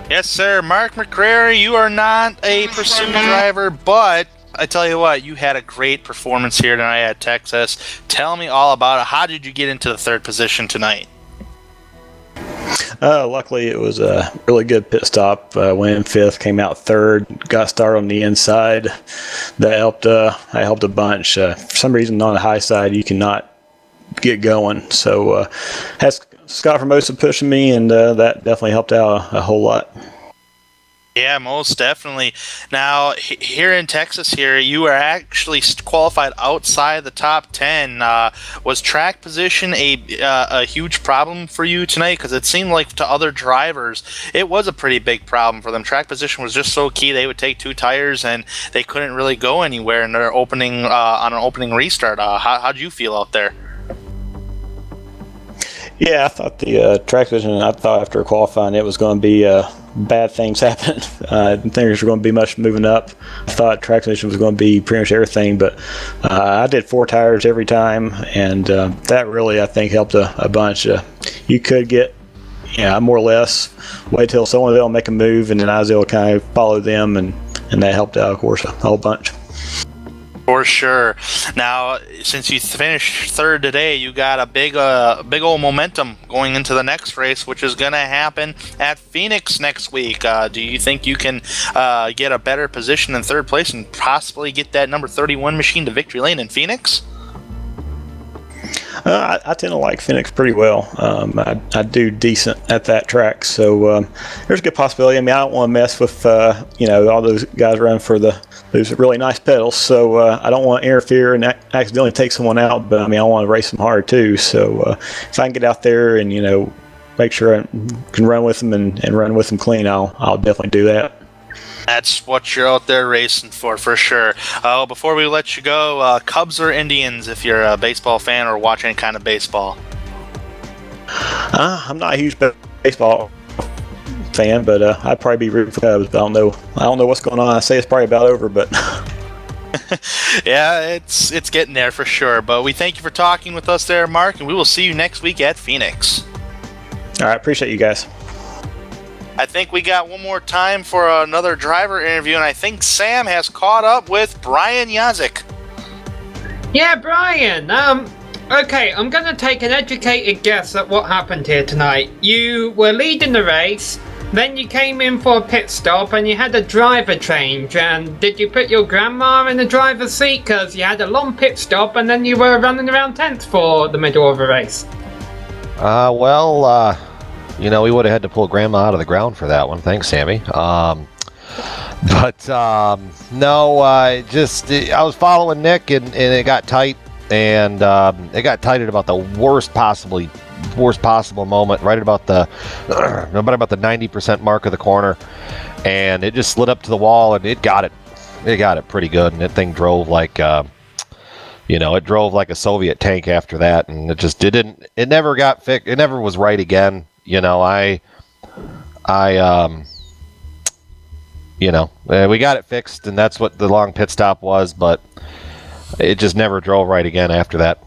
Yes, sir. Mark McCrary, you are not a pursuit driver, but I tell you what, you had a great performance here tonight at Texas. Tell me all about it. How did you get into the third position tonight? Luckily, it was a really good pit stop. Went in fifth, came out third, got started on the inside. That helped. I helped a bunch. For some reason, on the high side, you cannot get going. So, had Scott Formosa pushing me, and that definitely helped out a whole lot. Yeah, most definitely. Now, here in Texas here, you were actually qualified outside the top 10. Was track position a huge problem for you tonight? Because it seemed like to other drivers, it was a pretty big problem for them. Track position was just so key. They would take 2 tires, and they couldn't really go anywhere in their opening on an opening restart. How'd you feel out there? Yeah, I thought the track position, I thought after qualifying it was going to be bad things happening. I didn't think there was going to be much moving up. I thought track position was going to be pretty much everything, but I did 4 tires every time, and that really, I think, helped a bunch. You could get, more or less, wait till someone will make a move, and then I was able to kind of follow them, and that helped out, of course, a whole bunch. For sure. Now, since you finished third today, you got a big old momentum going into the next race, which is going to happen at Phoenix next week. Do you think you can get a better position in third place and possibly get that number 31 machine to victory lane in Phoenix? I tend to like Phoenix pretty well. I do decent at that track, so there's a good possibility. I mean, I don't want to mess with all those guys running for those really nice pedals, so I don't want to interfere and accidentally take someone out. But I mean, I want to race them hard too. So if I can get out there and make sure I can run with them and run with them clean, I'll definitely do that. That's what you're out there racing for sure. Before we let you go, Cubs or Indians, if you're a baseball fan or watch any kind of baseball? I'm not a huge baseball fan, but I'd probably be rooting for Cubs. But I don't know what's going on. I say it's probably about over, but yeah, it's getting there for sure. But we thank you for talking with us there, Mark, and we will see you next week at Phoenix. All right, appreciate you guys. I think we got one more time for another driver interview, and I think Sam has caught up with Brian Yazik. Yeah, Brian. Okay, I'm gonna take an educated guess at what happened here tonight. You were leading the race, then you came in for a pit stop, and you had a driver change. And did you put your grandma in the driver's seat? Because you had a long pit stop, and then you were running around 10th for the middle of the race. We would have had to pull Grandma out of the ground for that one. Thanks, Sammy. No, I was following Nick, and it got tight, and it got tight at about the worst possible moment, right about the 90% mark of the corner, and it just slid up to the wall, and it got it pretty good, and that thing drove like it drove like a Soviet tank after that, and it never got fixed. It never was right again. We got it fixed, and that's what the long pit stop was, but it just never drove right again after that.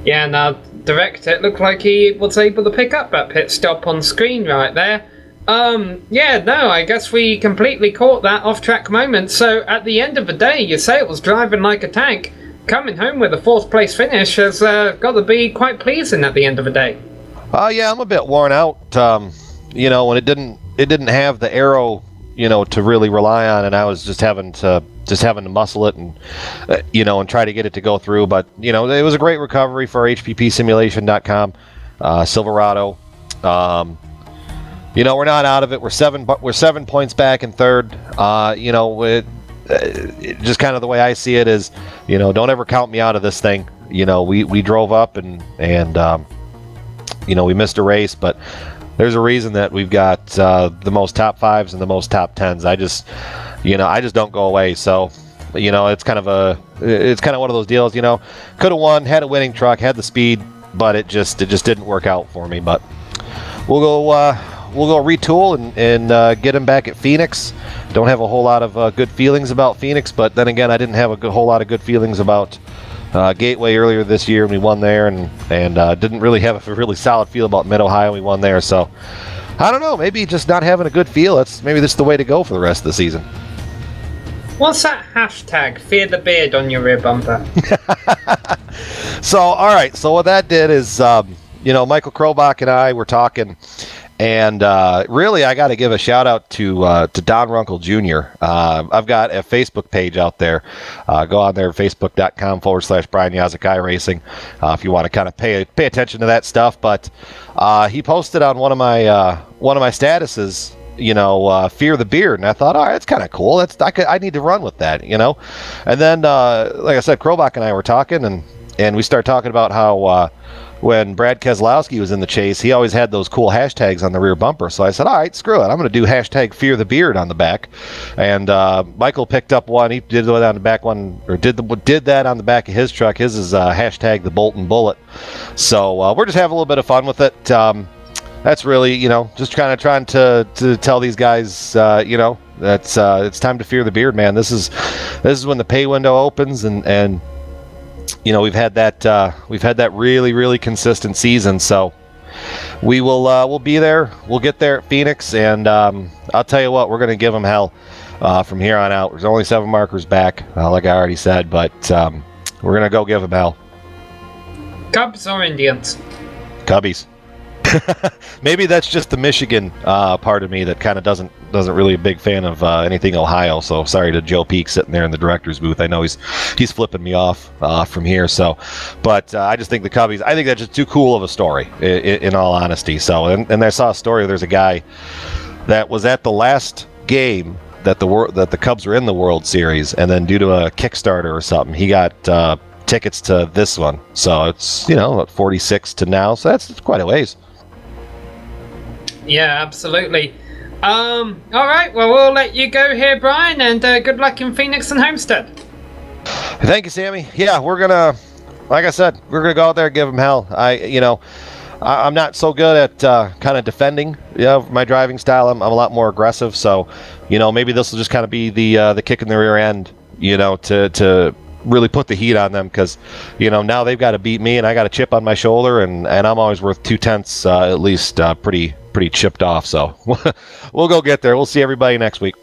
Yeah, now, Direct, it looked like he was able to pick up that pit stop on screen right there. I guess we completely caught that off-track moment. So, at the end of the day, you say it was driving like a tank. Coming home with a 4th place finish has got to be quite pleasing at the end of the day. I'm a bit worn out. When it didn't have the aero, to really rely on, and I was just having to muscle it and and try to get it to go through. But it was a great recovery for HPPsimulation.com, Silverado. We're not out of it. We're 7 points back in third. It just kind of the way I see it is, don't ever count me out of this thing. We drove up and we missed a race, but there's a reason that we've got the most top 5s and the most top 10s. I just don't go away. So, it's kind of one of those deals. Could have won, had a winning truck, had the speed, but it just didn't work out for me. But we'll retool and get him back at Phoenix. Don't have a whole lot of good feelings about Phoenix, but then again, I didn't have a whole lot of good feelings about Gateway earlier this year, and we won there, and didn't really have a really solid feel about Mid-Ohio. We won there, so I don't know. Maybe just not having a good feel. Maybe that's the way to go for the rest of the season. What's that hashtag, fear the beard, on your rear bumper? So, all right. So what that did is, Michael Krobach and I were talking, and really I got to give a shout out to Don Runkle Jr. I've got a Facebook page out there. Go on there, facebook.com/Brian Yazek iRacing, if you want to kind of pay attention to that stuff. But he posted on one of my statuses, fear the beard, and I thought, all right, that's kind of cool. I need to run with that, And then, like I said, Krobach and I were talking, and we started talking about how when Brad Keselowski was in the chase, he always had those cool hashtags on the rear bumper. So I said, all right, screw it, I'm going to do hashtag fear the beard on the back. And Michael picked up one. He did that on the back one, or did that on the back of his truck. His is hashtag the Bolton Bullet. So we're just having a little bit of fun with it. That's really, just kind of trying to tell these guys, that's it's time to fear the beard, man. This is when the pay window opens, and we've had that really, really consistent season. So we'll be there. We'll get there at Phoenix, and I'll tell you what, we're going to give them hell from here on out. There's only 7 markers back, like I already said, but we're going to go give them hell. Cubs or Indians? Cubbies. Maybe that's just the Michigan part of me that kind of doesn't really a big fan of anything Ohio. So sorry to Joe Peak sitting there in the director's booth. I know he's flipping me off from here. So, but I just think the Cubbies. I think that's just too cool of a story, in all honesty. So, and I saw a story. There's a guy that was at the last game that the Cubs were in the World Series, and then due to a Kickstarter or something, he got tickets to this one. So it's 46 to now. So that's quite a ways. Yeah, absolutely. All right, well, we'll let you go here, Brian, and good luck in Phoenix and Homestead. Thank you, Sammy. Yeah, like I said, we're gonna go out there and give them hell. I'm not so good at kind of defending, my driving style. I'm a lot more aggressive. So, maybe this will just kind of be the kick in the rear end, to really put the heat on them, because now they've got to beat me, and I got a chip on my shoulder, and I'm always worth 2/10 at least, pretty chipped off. So we'll go get there. We'll see everybody next week.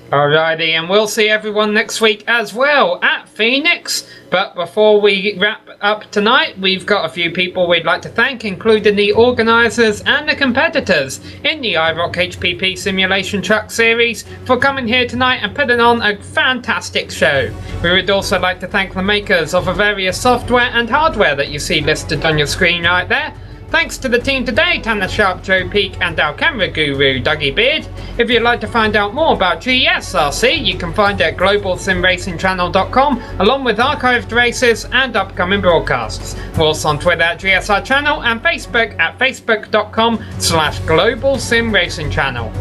Alrighty, and we'll see everyone next week as well at Phoenix. But before we wrap up tonight, we've got a few people we'd like to thank, including the organisers and the competitors in the iROC HPP Simulation Truck Series, for coming here tonight and putting on a fantastic show. We would also like to thank the makers of the various software and hardware that you see listed on your screen right there. Thanks to the team today, Tanner Sharp, Joe Peak, and our camera guru, Dougie Beard. If you'd like to find out more about GSRC, you can find it at globalsimracingchannel.com, along with archived races and upcoming broadcasts. We're also on Twitter at GSR Channel and Facebook at facebook.com/globalsimracingchannel.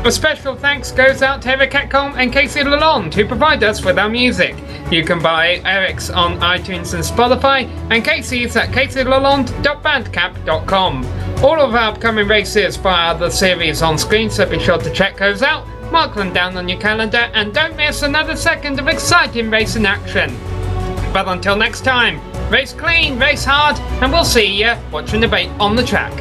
A special thanks goes out to Eric Ekholm and Casey Lalonde, who provide us with our music. You can buy Eric's on iTunes and Spotify, and Casey's at caseylalonde.bandcamp.com. All of our upcoming races via the series on screen, so be sure to check those out, mark them down on your calendar, and don't miss another second of exciting racing action. But until next time, race clean, race hard, and we'll see you watching the debate on the track.